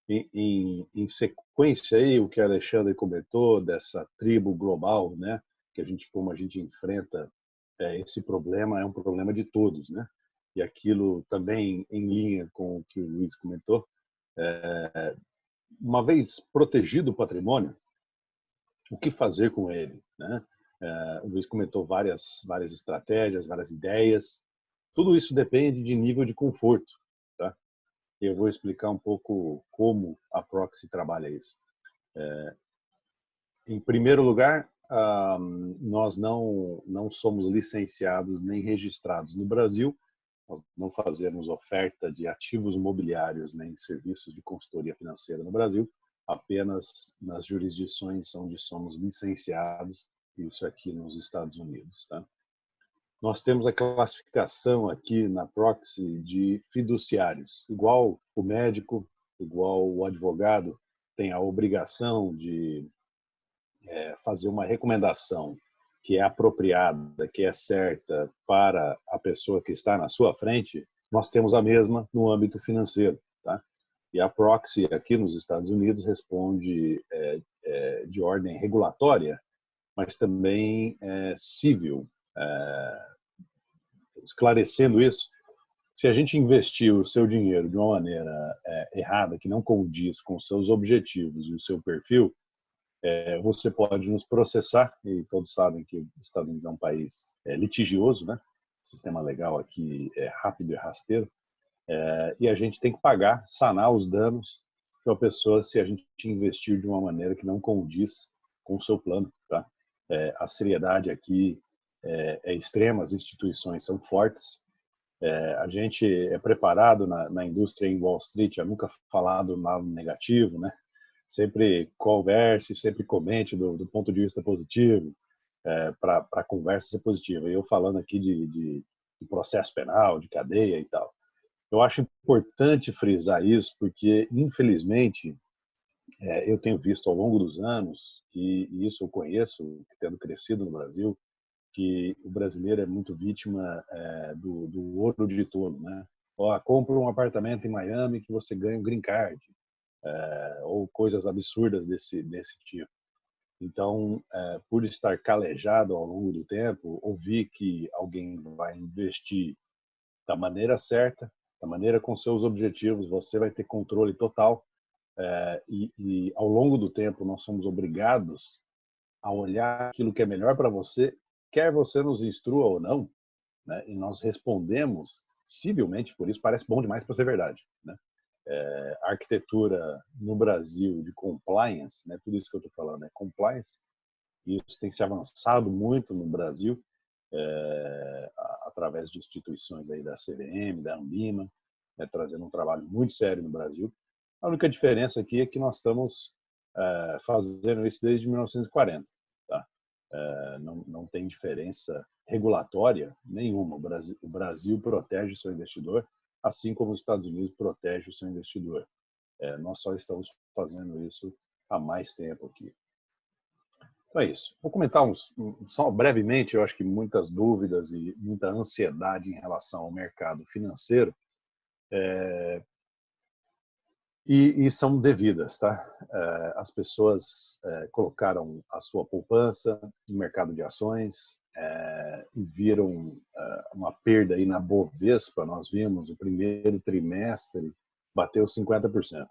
em sequência aí, o que a Alexandre comentou dessa tribo global, né? Que como a gente enfrenta esse problema, é um problema de todos, né? E aquilo também em linha com o que o Luiz comentou, uma vez protegido o patrimônio, o que fazer com ele, né? O Luiz comentou várias estratégias, várias ideias. Tudo isso depende de nível de conforto, tá? Eu vou explicar um pouco como a Proxy trabalha isso. Em primeiro lugar, nós não somos licenciados nem registrados no Brasil. Nós não fazemos oferta de ativos imobiliários nem serviços de consultoria financeira no Brasil, apenas nas jurisdições onde somos licenciados, isso aqui nos Estados Unidos, tá? nós temos a classificação aqui na Proxy de fiduciários. Igual o médico, igual o advogado tem a obrigação de fazer uma recomendação que é apropriada, que é certa para a pessoa que está na sua frente, nós temos a mesma no âmbito financeiro. Tá? E a Proxy aqui nos Estados Unidos responde de ordem regulatória, mas também civil. Esclarecendo isso, se a gente investir o seu dinheiro de uma maneira errada, que não condiz com os seus objetivos e o seu perfil, você pode nos processar, e todos sabem que os Estados Unidos é um país litigioso, né? O sistema legal aqui é rápido e rasteiro, e a gente tem que pagar, sanar os danos de uma pessoa se a gente investir de uma maneira que não condiz com o seu plano. Tá? A seriedade aqui é extrema, as instituições são fortes, a gente é preparado na indústria em Wall Street a nunca falar do nada negativo, né? Sempre converse, sempre comente do ponto de vista positivo, para a conversa ser positiva. Eu falando aqui de processo penal, de cadeia e tal. Eu acho importante frisar isso porque, infelizmente, eu tenho visto ao longo dos anos, e isso eu conheço, tendo crescido no Brasil, que o brasileiro é muito vítima do ouro de tolo, né? Compra um apartamento em Miami que você ganha um green card, ou coisas absurdas desse tipo. Então, por estar calejado ao longo do tempo, ouvir que alguém vai investir da maneira certa, da maneira com seus objetivos, você vai ter controle total, e ao longo do tempo nós somos obrigados a olhar aquilo que é melhor para você, quer você nos instrua ou não, né? E nós respondemos civilmente por isso. Parece bom demais para ser verdade, né? A arquitetura no Brasil de compliance, né? Tudo isso que eu estou falando é compliance, e isso tem se avançado muito no Brasil, através de instituições aí da CVM, da Anbima, trazendo um trabalho muito sério no Brasil. A única diferença aqui é que nós estamos fazendo isso desde 1940. Tá? Não tem diferença regulatória nenhuma. O Brasil protege o seu investidor, assim como os Estados Unidos protegem o seu investidor. Nós só estamos fazendo isso há mais tempo aqui. Então é isso. Vou comentar só brevemente, eu acho que muitas dúvidas e muita ansiedade em relação ao mercado financeiro, e são devidas, tá? As pessoas colocaram a sua poupança no mercado de ações e viram uma perda aí na Bovespa. Nós vimos o primeiro trimestre bateu 50%.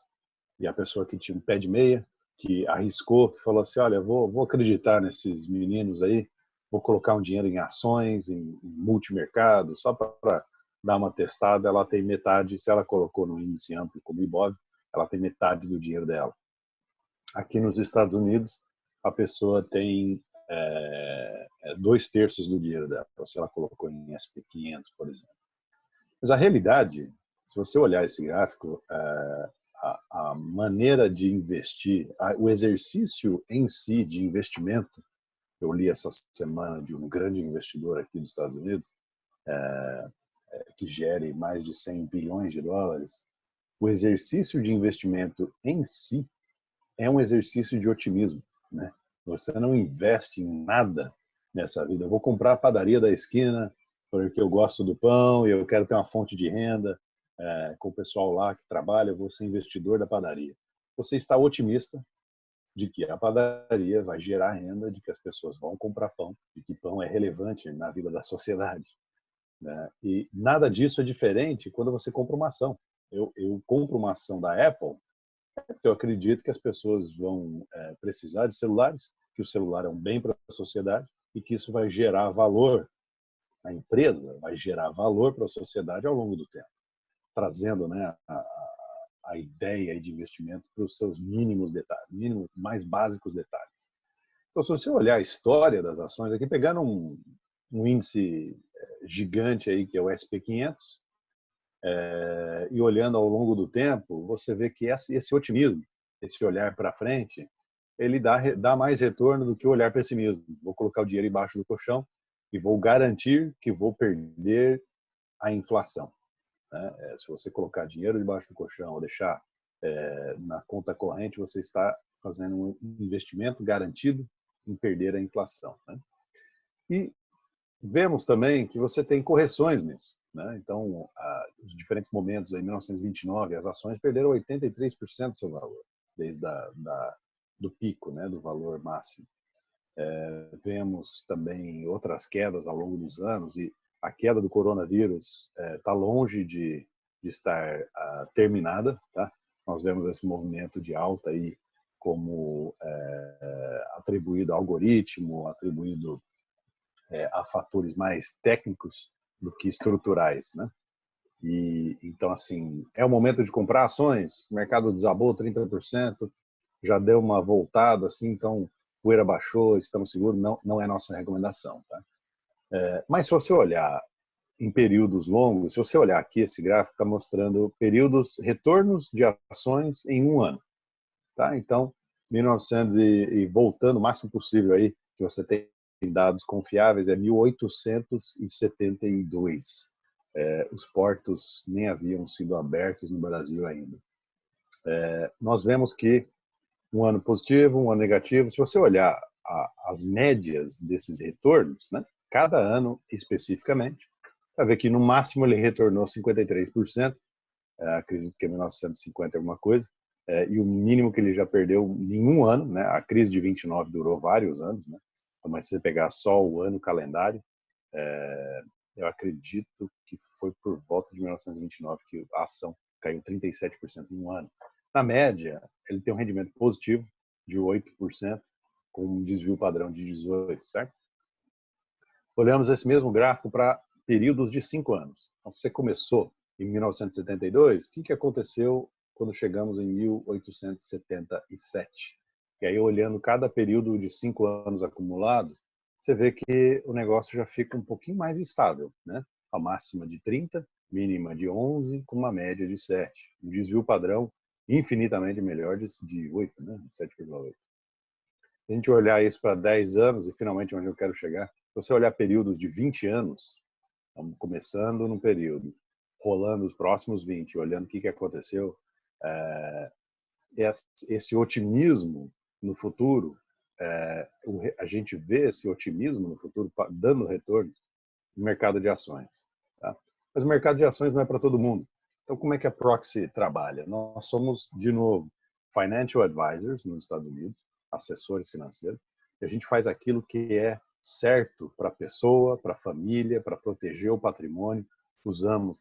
E a pessoa que tinha um pé de meia, que arriscou, que falou assim, olha, vou acreditar nesses meninos aí, vou colocar um dinheiro em ações, em multimercado, só para dar uma testada, ela tem metade, se ela colocou no índice amplo como IBOV, ela tem metade do dinheiro dela. Aqui nos Estados Unidos, a pessoa tem 2/3 do dinheiro dela, se ela colocou em SP500, por exemplo. Mas a realidade, se você olhar esse gráfico, a maneira de investir, o exercício em si de investimento, eu li essa semana de um grande investidor aqui dos Estados Unidos, que gere mais de 100 bilhões de dólares, o exercício de investimento em si é um exercício de otimismo, né? Você não investe em nada nessa vida. Eu vou comprar a padaria da esquina porque eu gosto do pão e eu quero ter uma fonte de renda com o pessoal lá que trabalha, eu vou ser investidor da padaria. Você está otimista de que a padaria vai gerar renda, de que as pessoas vão comprar pão, de que pão é relevante na vida da sociedade, né? E nada disso é diferente quando você compra uma ação. Eu compro uma ação da Apple porque eu acredito que as pessoas vão precisar de celulares, que o celular é um bem para a sociedade e que isso vai gerar valor. A empresa vai gerar valor para a sociedade ao longo do tempo, trazendo, né, a ideia de investimento para os seus mínimos detalhes, mais básicos detalhes. Então, se você olhar a história das ações, aqui pegando um índice gigante aí que é o SP500, e olhando ao longo do tempo, você vê que esse otimismo, esse olhar para frente, ele dá mais retorno do que o olhar pessimismo. Vou colocar o dinheiro embaixo do colchão e vou garantir que vou perder a inflação. Né? Se você colocar dinheiro debaixo do colchão ou deixar na conta corrente, você está fazendo um investimento garantido em perder a inflação. Né? E vemos também que você tem correções nisso. Né? Então, os diferentes momentos, em 1929, as ações perderam 83% do seu valor, desde do pico, né, do valor máximo. Vemos também outras quedas ao longo dos anos, e a queda do coronavírus está longe de estar terminada. Tá? Nós vemos esse movimento de alta aí como atribuído a algoritmo, atribuído a fatores mais técnicos do que estruturais, né? E então, assim, é o momento de comprar ações, o mercado desabou 30%, já deu uma voltada, assim, então poeira baixou, estamos seguros, não é nossa recomendação, tá? Mas se você olhar em períodos longos, se você olhar aqui, esse gráfico está mostrando retornos de ações em um ano, tá? Então, 1900 e voltando o máximo possível aí, que você tem dados confiáveis, é 1872. Os portos nem haviam sido abertos no Brasil ainda. Nós vemos que um ano positivo, um ano negativo. Se você olhar as médias desses retornos, né, cada ano especificamente, vai ver que no máximo ele retornou 53%, acredito que é 1950 alguma coisa, e o mínimo que ele já perdeu em um ano, né, a crise de 29 durou vários anos, né, mas se você pegar só o ano calendário, eu acredito que foi por volta de 1929 que a ação caiu 37% em um ano. Na média, ele tem um rendimento positivo de 8%, com um desvio padrão de 18%, certo? Olhamos esse mesmo gráfico para períodos de 5 anos. Então, se você começou em 1972, o que aconteceu quando chegamos em 1877? E aí, olhando cada período de 5 anos acumulados, você vê que o negócio já fica um pouquinho mais estável, né? A máxima de 30, mínima de 11, com uma média de 7. Um desvio padrão infinitamente melhor de 8, né? 7,8. Se a gente olhar isso para 10 anos, e finalmente onde eu quero chegar, se você olhar períodos de 20 anos, estamos começando num período, rolando os próximos 20, olhando o que aconteceu, esse otimismo no futuro, a gente vê esse otimismo no futuro dando retorno no mercado de ações. Tá? Mas o mercado de ações não é para todo mundo. Então, como é que a Proxy trabalha? Nós somos, de novo, financial advisors nos Estados Unidos, assessores financeiros, e a gente faz aquilo que é certo para a pessoa, para a família, para proteger o patrimônio.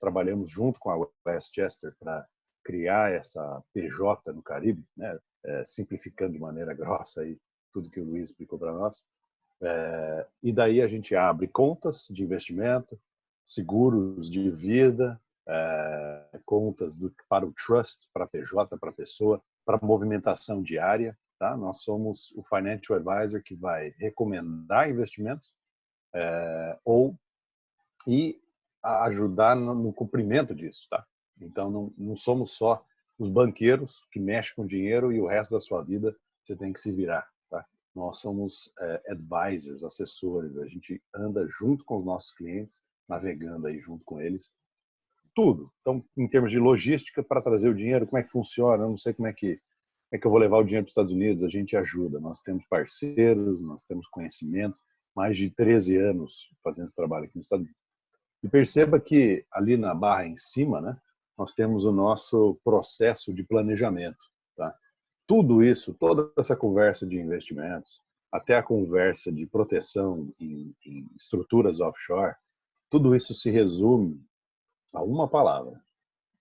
Trabalhamos junto com a Westchester para criar essa PJ no Caribe, né? Simplificando de maneira grossa aí tudo que o Luiz explicou para nós. E daí a gente abre contas de investimento, seguros de vida, contas para o trust, para a PJ, para a pessoa, para a movimentação diária. Tá? Nós somos o financial advisor que vai recomendar investimentos e ajudar no cumprimento disso. Tá? Então, não somos só os banqueiros que mexem com dinheiro e o resto da sua vida você tem que se virar. Tá? Nós somos advisors, assessores. A gente anda junto com os nossos clientes, navegando aí junto com eles. Tudo. Então, em termos de logística, para trazer o dinheiro, como é que funciona? Eu não sei como é que eu vou levar o dinheiro para os Estados Unidos. A gente ajuda. Nós temos parceiros, nós temos conhecimento. Mais de 13 anos fazendo esse trabalho aqui nos Estados Unidos. E perceba que ali na barra em cima, né, nós temos o nosso processo de planejamento. Tá? Tudo isso, toda essa conversa de investimentos, até a conversa de proteção em estruturas offshore, tudo isso se resume a uma palavra,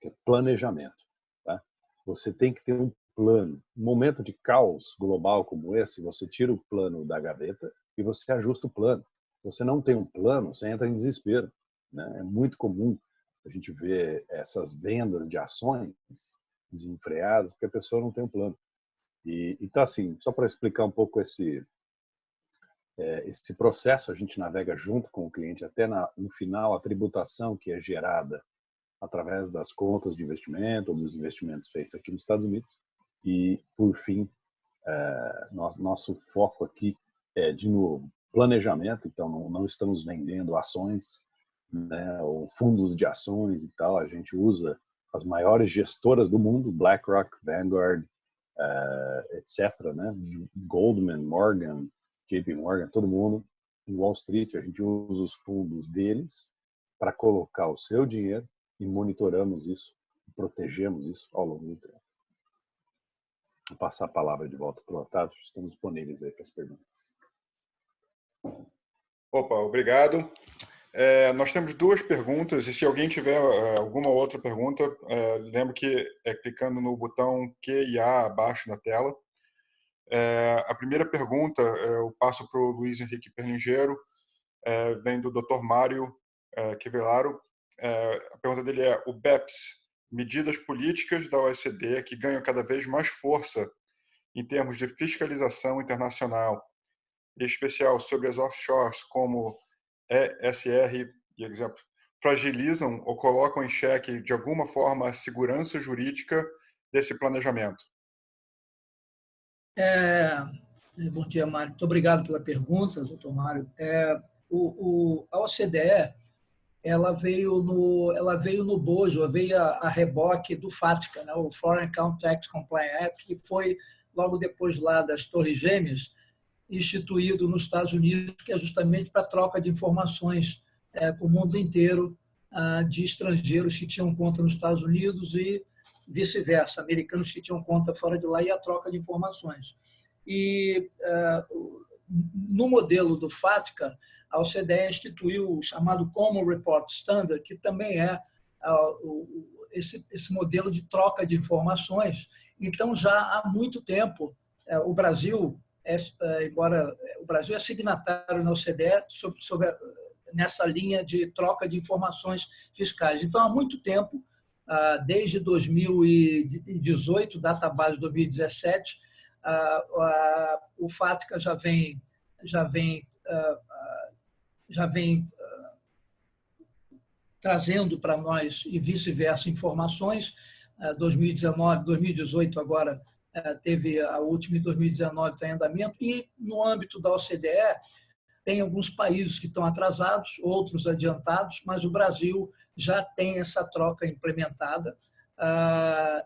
que é planejamento. Tá? Você tem que ter um plano. Um momento de caos global como esse, você tira o plano da gaveta e você ajusta o plano. Se você não tem um plano, você entra em desespero. Né? É muito comum a gente ver essas vendas de ações desenfreadas porque a pessoa não tem um plano. Então, assim, só para explicar um pouco esse processo, a gente navega junto com o cliente até no final, a tributação que é gerada através das contas de investimento ou dos investimentos feitos aqui nos Estados Unidos. E, por fim, nosso foco aqui é, de novo, planejamento, então não estamos vendendo ações, né, ou fundos de ações e tal. A gente usa as maiores gestoras do mundo, BlackRock, Vanguard, etc., né, Goldman, Morgan, JP Morgan, todo mundo em Wall Street. A gente usa os fundos deles para colocar o seu dinheiro e monitoramos isso, protegemos isso ao longo do tempo. Vou passar a palavra de volta para o Otávio. Estamos disponíveis aí para as perguntas. Opa, obrigado. Nós temos duas perguntas, e se alguém tiver alguma outra pergunta, lembre que é clicando no botão Q e A abaixo na tela. A primeira pergunta eu passo para o Luiz Henrique Perlingeiro, vem do Dr. Mário Quevelaro. A pergunta dele é: o BEPS, medidas políticas da OECD que ganham cada vez mais força em termos de fiscalização internacional, em especial sobre as offshores como ESR e exemplo, fragilizam ou colocam em xeque de alguma forma a segurança jurídica desse planejamento? Bom dia, Mário. Muito obrigado pela pergunta, doutor Mário. A OCDE ela veio no bojo, veio a reboque do FATCA, né, o Foreign Account Tax Compliance Act, que foi logo depois lá das Torres Gêmeas, instituído nos Estados Unidos, que é justamente para troca de informações com o mundo inteiro de estrangeiros que tinham conta nos Estados Unidos e vice-versa, americanos que tinham conta fora de lá, e a troca de informações. E no modelo do FATCA, a OCDE instituiu o chamado Common Report Standard, que também é esse modelo de troca de informações. Então, já há muito tempo, o Brasil, embora o Brasil é signatário na OCDE nessa linha de troca de informações fiscais. Então, há muito tempo, desde 2018, data base de 2017, o FATCA já vem trazendo para nós e vice-versa informações. 2019, 2018 agora teve a última, em 2019 está em andamento, e no âmbito da OCDE tem alguns países que estão atrasados, outros adiantados, mas o Brasil já tem essa troca implementada,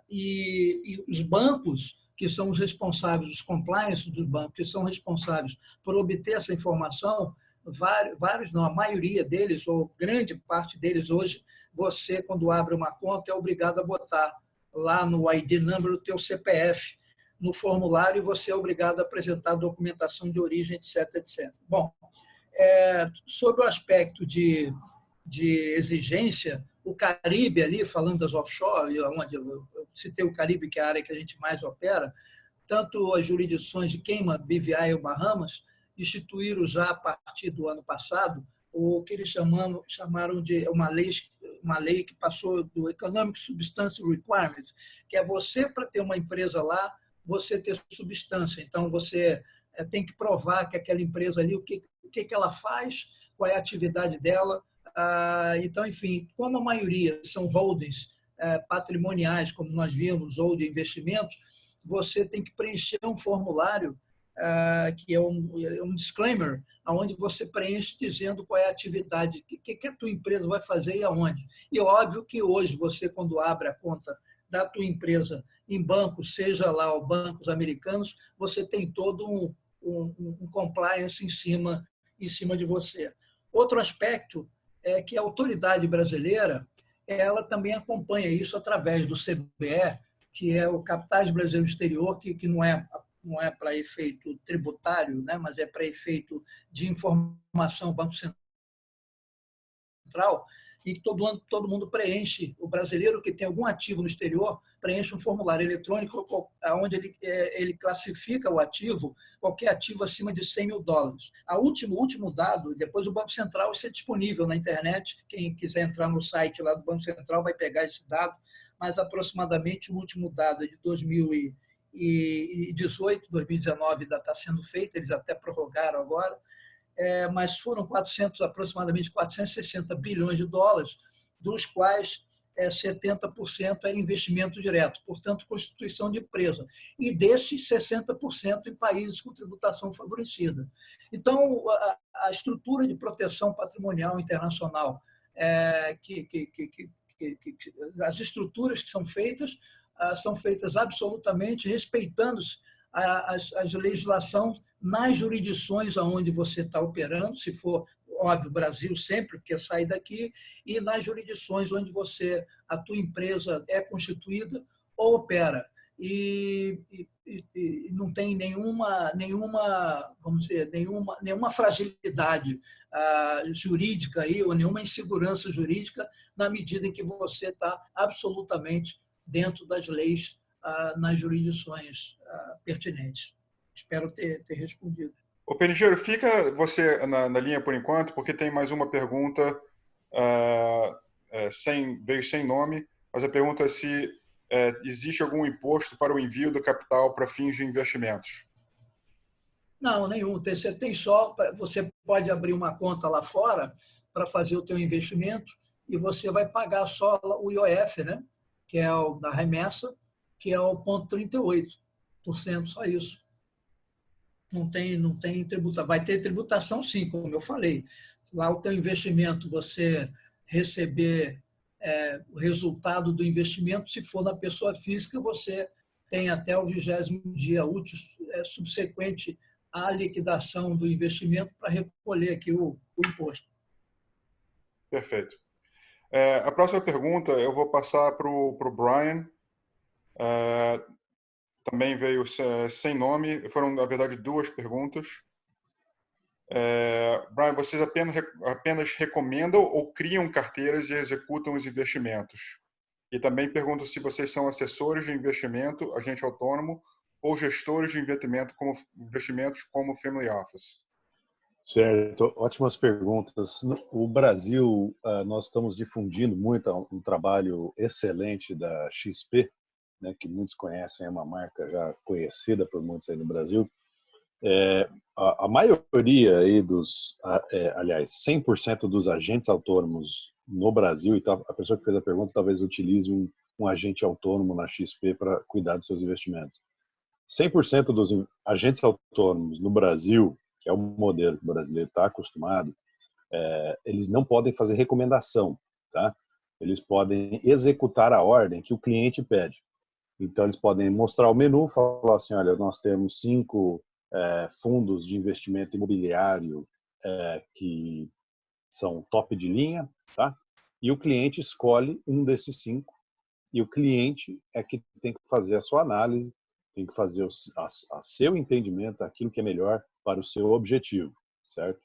e os bancos que são os responsáveis, os compliance dos bancos que são responsáveis por obter essa informação, vários não, a maioria deles, ou grande parte deles hoje, você, quando abre uma conta, é obrigado a botar lá no ID number o teu CPF no formulário, e você é obrigado a apresentar documentação de origem, etc, etc. Bom, sobre o aspecto de exigência, o Caribe ali, falando das offshore, onde eu citei o Caribe, que é a área que a gente mais opera, tanto as jurisdições de Cayman, BVI e Bahamas instituíram já a partir do ano passado o que eles chamaram de uma lei que passou do Economic Substance Requirement, que é você, para ter uma empresa lá, você ter substância. Então, você tem que provar que aquela empresa ali, o que ela faz, qual é a atividade dela. Então, enfim, como a maioria são holdings patrimoniais, como nós vimos, ou de investimentos, você tem que preencher um formulário que é um disclaimer, onde você preenche dizendo qual é a atividade, o que a tua empresa vai fazer e aonde. E óbvio que hoje você, quando abre a conta da tua empresa em bancos, seja lá os bancos americanos, você tem todo um compliance em cima de você. Outro aspecto é que a autoridade brasileira ela também acompanha isso através do CBE, que é o Capitais Brasileiros do Exterior, que não é para efeito tributário, né, mas é para efeito de informação ao Banco Central, e que todo mundo preenche, o brasileiro que tem algum ativo no exterior, preenche um formulário eletrônico onde ele classifica o ativo, qualquer ativo acima de $100 mil. O último dado, depois o Banco Central, isso é disponível na internet, quem quiser entrar no site lá do Banco Central vai pegar esse dado, mas aproximadamente o último dado é de 2018, 2019 ainda está sendo feito, eles até prorrogaram agora, mas foram aproximadamente 460 bilhões de dólares, dos quais 70% era investimento direto, portanto, constituição de empresa. E desses, 60% em países com tributação favorecida. Então, a estrutura de proteção patrimonial internacional, as estruturas que são feitas absolutamente respeitando-se as legislações nas jurisdições onde você está operando, se for, óbvio, Brasil sempre, porque sai daqui, e nas jurisdições onde a tua empresa é constituída ou opera. E não tem vamos dizer, nenhuma fragilidade jurídica aí, ou nenhuma insegurança jurídica, na medida em que você está absolutamente dentro das leis nas jurisdições pertinentes. Espero ter respondido. Ô, Pelingeiro, fica você na linha por enquanto, porque tem mais uma pergunta, veio sem nome, mas a pergunta é se existe algum imposto para o envio do capital para fins de investimentos. Não, nenhum. Você pode abrir uma conta lá fora para fazer o teu investimento e você vai pagar só o IOF, né? Que é o da remessa, que é o 0,38%, só isso. Não tem tributação. Vai ter tributação, sim, como eu falei. Lá o teu investimento, você receber o resultado do investimento, se for na pessoa física, você tem até o 20º dia útil subsequente à liquidação do investimento para recolher aqui o imposto. Perfeito. A próxima pergunta eu vou passar para o Brian. Também veio sem nome. Foram, na verdade, 2 perguntas. Brian, vocês apenas recomendam ou criam carteiras e executam os investimentos? E também pergunto se vocês são assessores de investimento, agente autônomo, ou gestores de investimentos como Family Office. Certo, ótimas perguntas. O Brasil, nós estamos difundindo muito um trabalho excelente da XP, né, que muitos conhecem, é uma marca já conhecida por muitos aí no Brasil. A maioria aí aliás, 100% dos agentes autônomos no Brasil, e a pessoa que fez a pergunta talvez utilize um agente autônomo na XP para cuidar dos seus investimentos. 100% dos agentes autônomos no Brasil, que é o modelo que o brasileiro está acostumado, eles não podem fazer recomendação, tá? Eles podem executar a ordem que o cliente pede. Então, eles podem mostrar o menu, falar assim, olha, nós temos 5 fundos de investimento imobiliário que são top de linha, tá? E o cliente escolhe um desses 5, e o cliente é que tem que fazer a sua análise, tem que fazer a seu entendimento, aquilo que é melhor para o seu objetivo, certo?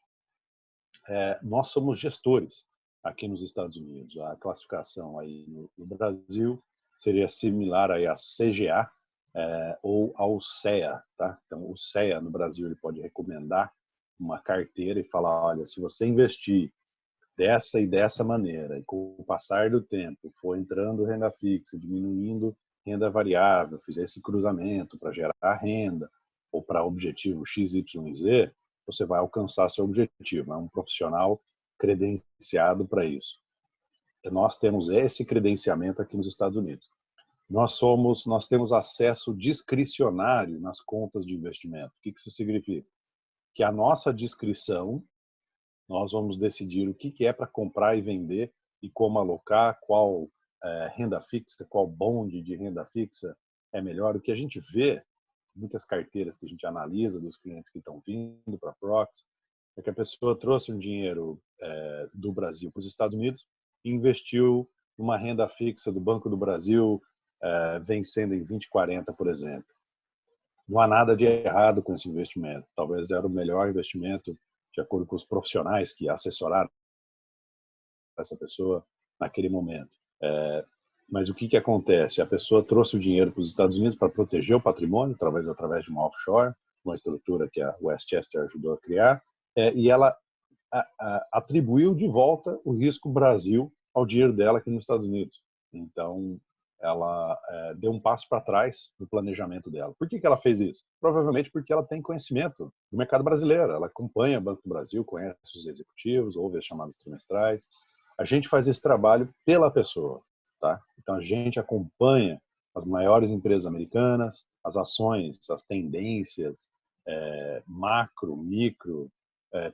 Nós somos gestores aqui nos Estados Unidos. A classificação aí no Brasil seria similar aí à CGA ou ao CEA, tá? Então, o CEA no Brasil ele pode recomendar uma carteira e falar, olha, se você investir dessa e dessa maneira, e com o passar do tempo for entrando renda fixa, diminuindo renda variável, fizer esse cruzamento para gerar renda ou para objetivo X, Y, Z, você vai alcançar seu objetivo. É um profissional credenciado para isso. Nós temos esse credenciamento aqui nos Estados Unidos. Nós temos acesso discricionário nas contas de investimento. O que isso significa? Que a nossa discrição, nós vamos decidir o que é para comprar e vender e como alocar, qual renda fixa, qual bonde de renda fixa é melhor. O que a gente vê, muitas carteiras que a gente analisa dos clientes que estão vindo para a Prox, é que a pessoa trouxe um dinheiro do Brasil para os Estados Unidos e investiu numa renda fixa do Banco do Brasil, vencendo em 2040, por exemplo. Não há nada de errado com esse investimento. Talvez era o melhor investimento, de acordo com os profissionais que assessoraram essa pessoa naquele momento. Mas o que acontece? A pessoa trouxe o dinheiro para os Estados Unidos para proteger o patrimônio, através de uma offshore, uma estrutura que a Westchester ajudou a criar, e ela atribuiu de volta o risco Brasil ao dinheiro dela aqui nos Estados Unidos. Então, ela deu um passo para trás no planejamento dela. Por que ela fez isso? Provavelmente porque ela tem conhecimento do mercado brasileiro. Ela acompanha o Banco do Brasil, conhece os executivos, ouve as chamadas trimestrais. A gente faz esse trabalho pela pessoa. tá? Então, a gente acompanha as maiores empresas americanas, as ações, as tendências, macro, micro,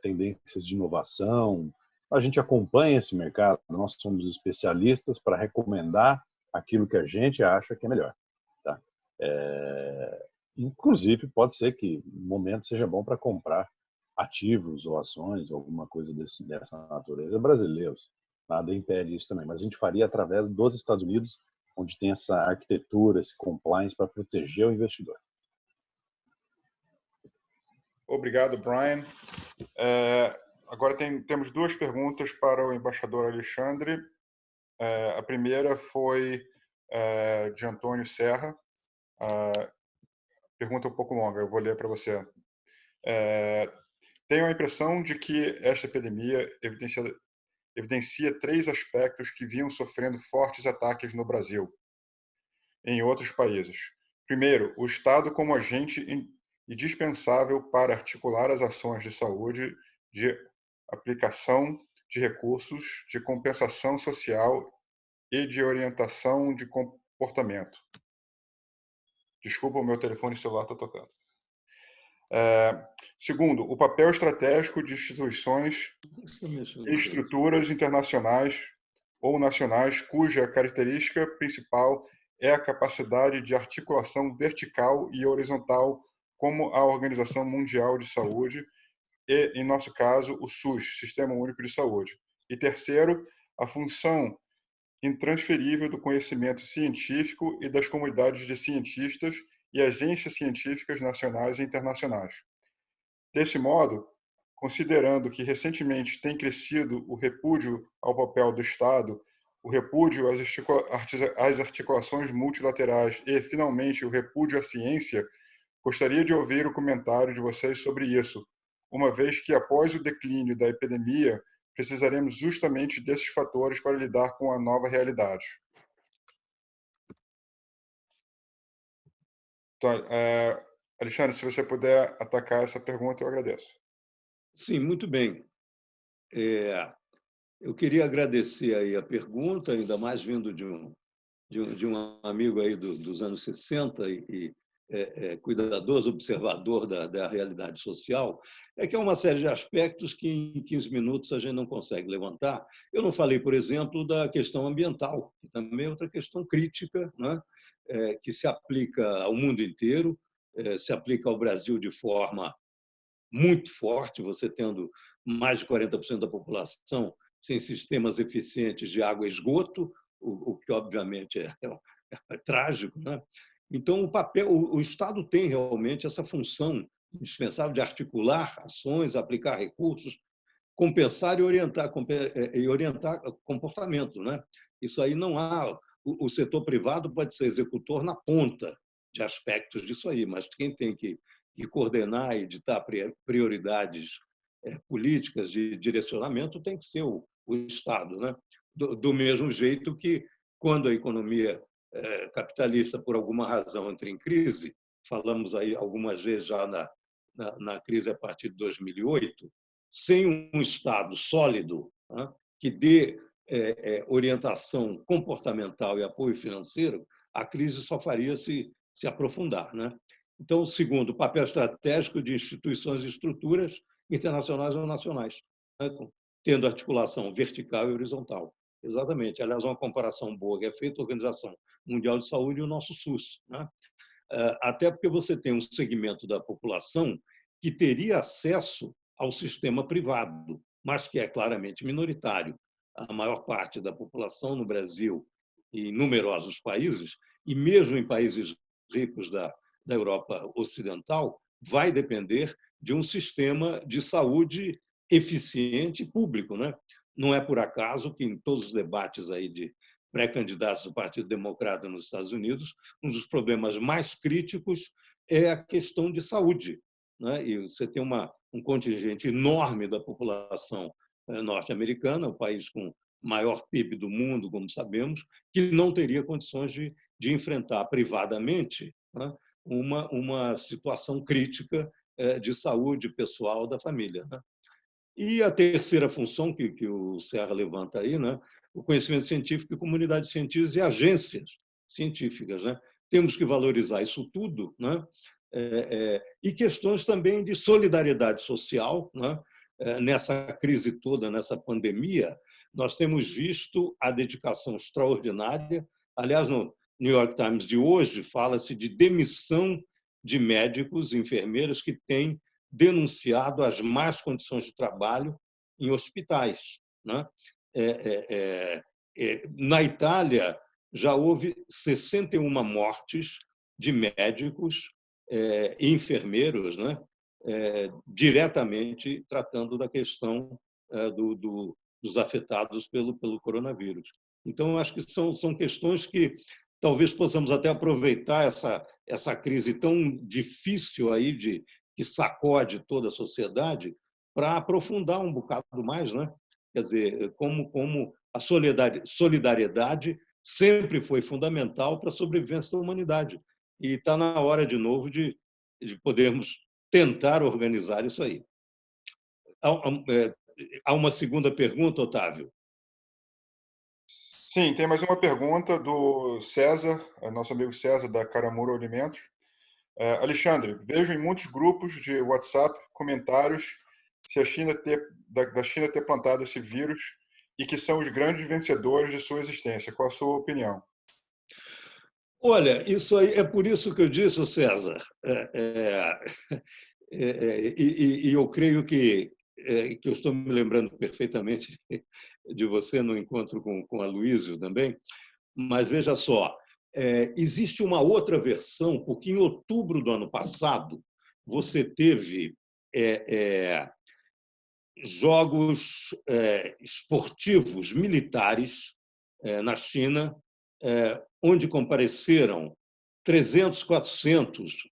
tendências de inovação. A gente acompanha esse mercado, nós somos especialistas para recomendar aquilo que a gente acha que é melhor. Tá? Inclusive, pode ser que no momento seja bom para comprar ativos ou ações, ou alguma coisa dessa natureza, brasileiros. Nada impede isso também, mas a gente faria através dos Estados Unidos, onde tem essa arquitetura, esse compliance para proteger o investidor. Obrigado, Brian. Agora temos duas perguntas para o embaixador Alexandre. A primeira foi de Antônio Serra. A pergunta é um pouco longa, eu vou ler para você. Tenho a impressão de que esta epidemia evidencia 3 aspectos que vinham sofrendo fortes ataques no Brasil e em outros países. Primeiro, o Estado como agente indispensável para articular as ações de saúde, de aplicação de recursos, de compensação social e de orientação de comportamento. Desculpa, o meu telefone celular está tocando. Segundo, o papel estratégico de instituições e estruturas internacionais ou nacionais cuja característica principal é a capacidade de articulação vertical e horizontal, como a Organização Mundial de Saúde e, em nosso caso, o SUS, Sistema Único de Saúde. E terceiro, a função intransferível do conhecimento científico e das comunidades de cientistas e agências científicas nacionais e internacionais. Desse modo, considerando que recentemente tem crescido o repúdio ao papel do Estado, o repúdio às articulações multilaterais e, finalmente, o repúdio à ciência, gostaria de ouvir o comentário de vocês sobre isso, uma vez que, após o declínio da epidemia, precisaremos justamente desses fatores para lidar com a nova realidade. Então, Alexandre, se você puder atacar essa pergunta, eu agradeço. Sim, muito bem. Eu queria agradecer aí a pergunta, ainda mais vindo de um amigo aí dos anos 60 e cuidadoso, observador da realidade social, que há uma série de aspectos que em 15 minutos a gente não consegue levantar. Eu não falei, por exemplo, da questão ambiental, que também é outra questão crítica, né? Que se aplica ao mundo inteiro, se aplica ao Brasil de forma muito forte, você tendo mais de 40% da população sem sistemas eficientes de água e esgoto, o que obviamente é trágico, né? Então, o Estado tem realmente essa função indispensável de articular ações, aplicar recursos, compensar e orientar comportamento, né? Isso aí não há. O setor privado pode ser executor na ponta de aspectos disso aí, mas quem tem que coordenar e ditar prioridades políticas de direcionamento tem que ser o Estado, né? Do mesmo jeito que, quando a economia capitalista, por alguma razão, entra em crise, falamos aí algumas vezes já na crise a partir de 2008, sem um Estado sólido, né, que dê orientação comportamental e apoio financeiro, a crise só faria se aprofundar, né? Então, segundo, o papel estratégico de instituições e estruturas internacionais ou nacionais, né, tendo articulação vertical e horizontal. Exatamente. Aliás, uma comparação boa que é feita a Organização Mundial de Saúde e o nosso SUS, né? Até porque você tem um segmento da população que teria acesso ao sistema privado, mas que é claramente minoritário. A maior parte da população no Brasil e em numerosos países, e mesmo em países ricos da Europa Ocidental, vai depender de um sistema de saúde eficiente e público, né? Não é por acaso que em todos os debates aí de pré-candidatos do Partido Democrata nos Estados Unidos, um dos problemas mais críticos é a questão de saúde, né? E você tem um contingente enorme da população norte-americana, o país com maior PIB do mundo, como sabemos, que não teria condições de enfrentar privadamente, né, uma situação crítica de saúde pessoal da família, né? E a terceira função que o Serra levanta aí, né, o conhecimento científico e comunidade científica e agências científicas, né? Temos que valorizar isso tudo, né? E questões também de solidariedade social, né? Nessa crise toda, nessa pandemia, nós temos visto a dedicação extraordinária. Aliás, no New York Times de hoje fala-se de demissão de médicos e enfermeiros que têm denunciado as más condições de trabalho em hospitais, né? Na Itália, já houve 61 mortes de médicos e enfermeiros, né? Diretamente tratando da questão dos afetados pelo coronavírus. Então, acho que são questões que talvez possamos até aproveitar essa crise tão difícil aí que sacode toda a sociedade para aprofundar um bocado mais, né? Quer dizer, como a solidariedade sempre foi fundamental para a sobrevivência da humanidade. E está na hora, de novo, de podermos tentar organizar isso aí. Há uma segunda pergunta, Otávio? Sim, tem mais uma pergunta do César, nosso amigo César, da Caramuro Alimentos. Alexandre, vejo em muitos grupos de WhatsApp comentários se a China da China ter plantado esse vírus e que são os grandes vencedores de sua existência. Qual a sua opinião? Olha, isso aí é por isso que eu disse, César, e eu creio que eu estou me lembrando perfeitamente de você no encontro com a Luísio também, mas veja só, existe uma outra versão, porque em outubro do ano passado você teve jogos esportivos militares na China, onde compareceram 300, 400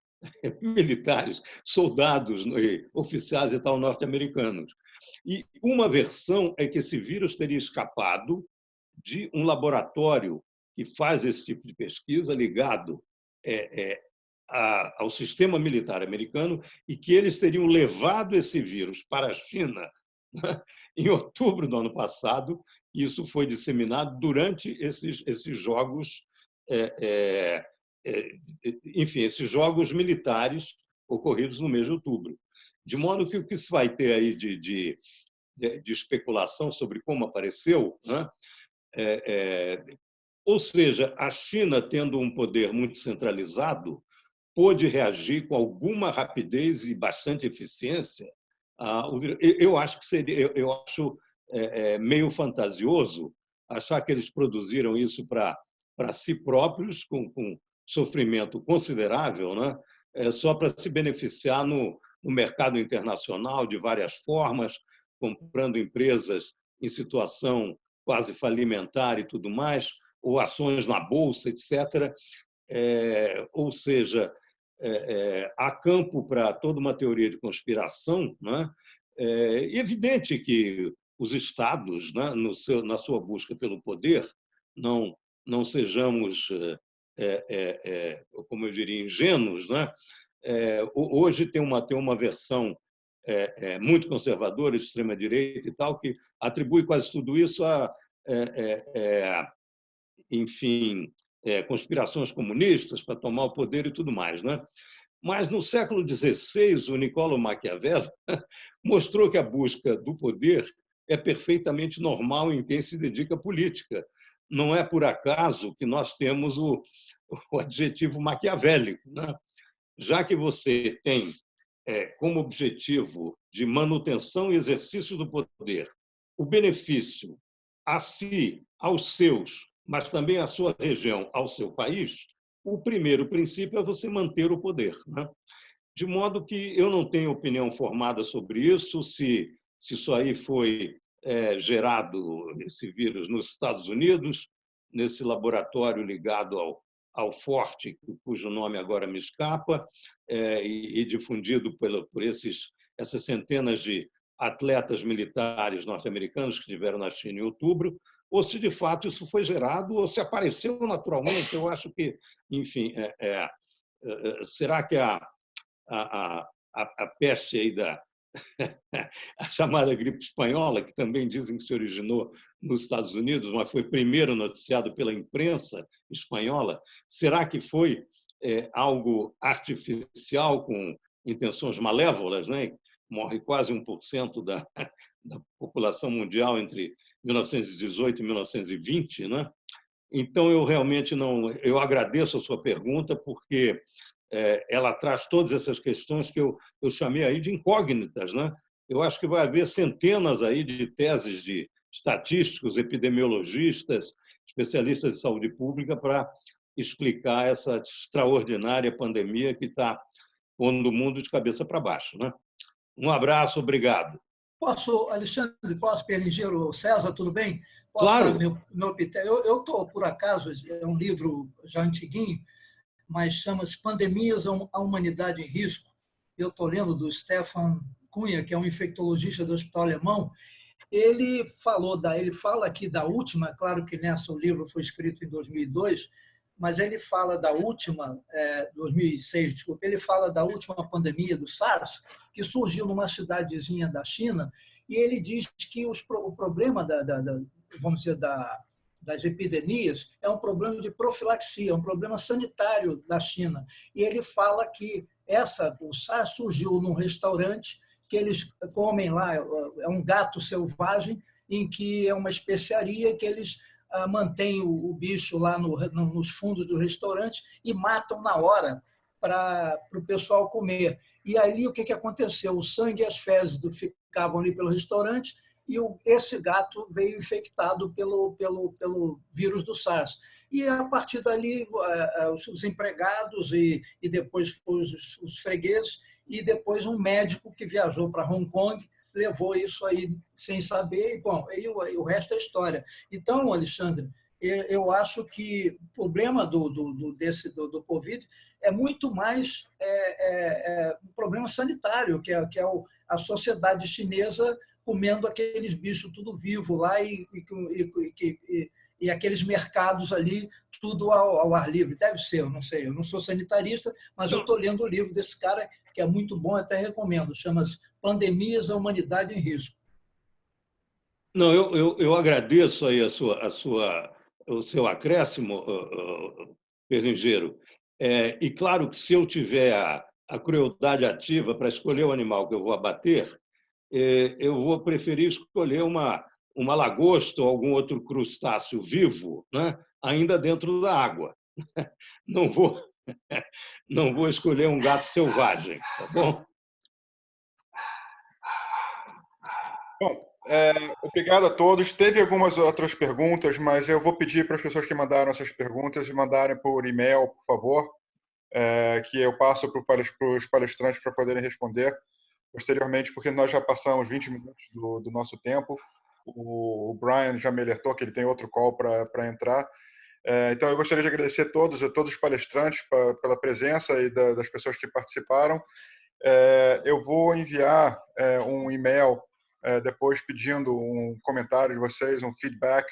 militares, soldados, oficiais e tal norte-americanos. E uma versão é que esse vírus teria escapado de um laboratório que faz esse tipo de pesquisa ligado ao sistema militar americano e que eles teriam levado esse vírus para a China, né, em outubro do ano passado, e isso foi disseminado durante esses jogos, enfim, esses jogos militares ocorridos no mês de outubro. De modo que o que se vai ter aí de especulação sobre como apareceu, né, ou seja, a China, tendo um poder muito centralizado, pôde reagir com alguma rapidez e bastante eficiência. Eu acho que eu acho meio fantasioso achar que eles produziram isso para si próprios, com sofrimento considerável, né? Só para se beneficiar no mercado internacional de várias formas, comprando empresas em situação quase falimentar e tudo mais, ou ações na bolsa, etc. Ou seja, há campo para toda uma teoria de conspiração, né? É evidente que os estados, né, na sua busca pelo poder, não sejamos, como eu diria, ingênuos, né? Hoje tem uma versão muito conservadora, de extrema-direita e tal, que atribui quase tudo isso a, enfim, conspirações comunistas para tomar o poder e tudo mais, né? Mas no século XVI, o Niccolo Maquiavel mostrou que a busca do poder é perfeitamente normal em quem se dedica à política. Não é por acaso que nós temos o adjetivo maquiavélico, né? Já que você tem como objetivo de manutenção e exercício do poder o benefício a si, aos seus, mas também à sua região, ao seu país, o primeiro princípio é você manter o poder, né? De modo que eu não tenho opinião formada sobre isso, se isso aí foi gerado, esse vírus, nos Estados Unidos, nesse laboratório ligado ao Forte, cujo nome agora me escapa, e difundido por essas centenas de atletas militares norte-americanos que estiveram na China em outubro, ou se de fato isso foi gerado, ou se apareceu naturalmente. Eu acho que, enfim, será que a peste aí a chamada gripe espanhola, que também dizem que se originou nos Estados Unidos, mas foi primeiro noticiado pela imprensa espanhola, será que foi algo artificial com intenções malévolas, né? Morre quase 1% da população mundial entre 1918 e 1920, né? Então, eu realmente não... Eu agradeço a sua pergunta, porque ela traz todas essas questões que eu chamei aí de incógnitas, né? Eu acho que vai haver centenas aí de teses de estatísticos, epidemiologistas, especialistas de saúde pública para explicar essa extraordinária pandemia que está pondo o mundo de cabeça para baixo, né? Um abraço, obrigado. Posso, Alexandre, posso, Perlingeiro, César, tudo bem? Posso Claro. dar meu pitaco? Eu estou, por acaso, é um livro já antiguinho, mas chama-se Pandemias, a Humanidade em Risco. Eu estou lendo do Stefan Cunha, que é um infectologista do Hospital Alemão. Ele fala aqui da última, claro que o livro foi escrito em 2002, mas ele fala da última, 2006, desculpa, ele fala da última pandemia do SARS, que surgiu numa cidadezinha da China, e ele diz que o problema vamos dizer, das epidemias é um problema de profilaxia, um problema sanitário da China. E ele fala que o SARS surgiu num restaurante que eles comem lá, é um gato selvagem, em que é uma especiaria que eles mantêm o bicho lá nos fundos do restaurante e matam na hora para o pessoal comer. E ali o que aconteceu? O sangue e as fezes ficavam ali pelo restaurante e esse gato veio infectado pelo vírus do SARS. E, a partir dali, os empregados e depois os fregueses, e depois um médico que viajou para Hong Kong levou isso aí sem saber, e, bom, aí o resto é história. Então, Alexandre, eu acho que o problema do Covid é muito mais um problema sanitário, que é a sociedade chinesa comendo aqueles bichos tudo vivo lá e aqueles mercados ali, tudo ao ar livre. Deve ser, eu não sei, eu não sou sanitarista, mas eu estou lendo o livro desse cara, que é muito bom, até recomendo, chama-se Pandemias, a Humanidade em Risco. Não, eu agradeço aí o seu acréscimo, Perlingeiro. E claro que se eu tiver a crueldade ativa para escolher o animal que eu vou abater, eu vou preferir escolher uma lagosta ou algum outro crustáceo vivo, né? Ainda dentro da água. Não vou escolher um gato selvagem, tá bom? Bom, obrigado a todos. Teve algumas outras perguntas, mas eu vou pedir para as pessoas que mandaram essas perguntas mandarem por e-mail, por favor, que eu passo para os palestrantes para poderem responder posteriormente, porque nós já passamos 20 minutos do nosso tempo. O Brian já me alertou que ele tem outro call para entrar. Então, eu gostaria de agradecer a todos os palestrantes pela presença e das pessoas que participaram. Eu vou enviar um e-mail depois pedindo um comentário de vocês, um feedback,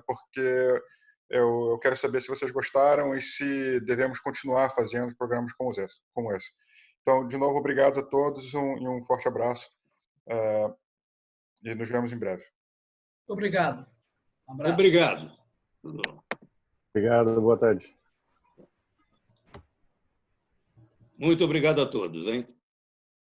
porque eu quero saber se vocês gostaram e se devemos continuar fazendo programas como esse. Então, de novo, obrigado a todos e um forte abraço. E nos vemos em breve. Obrigado. Um abraço. Obrigado. Obrigado, boa tarde. Muito obrigado a todos, hein?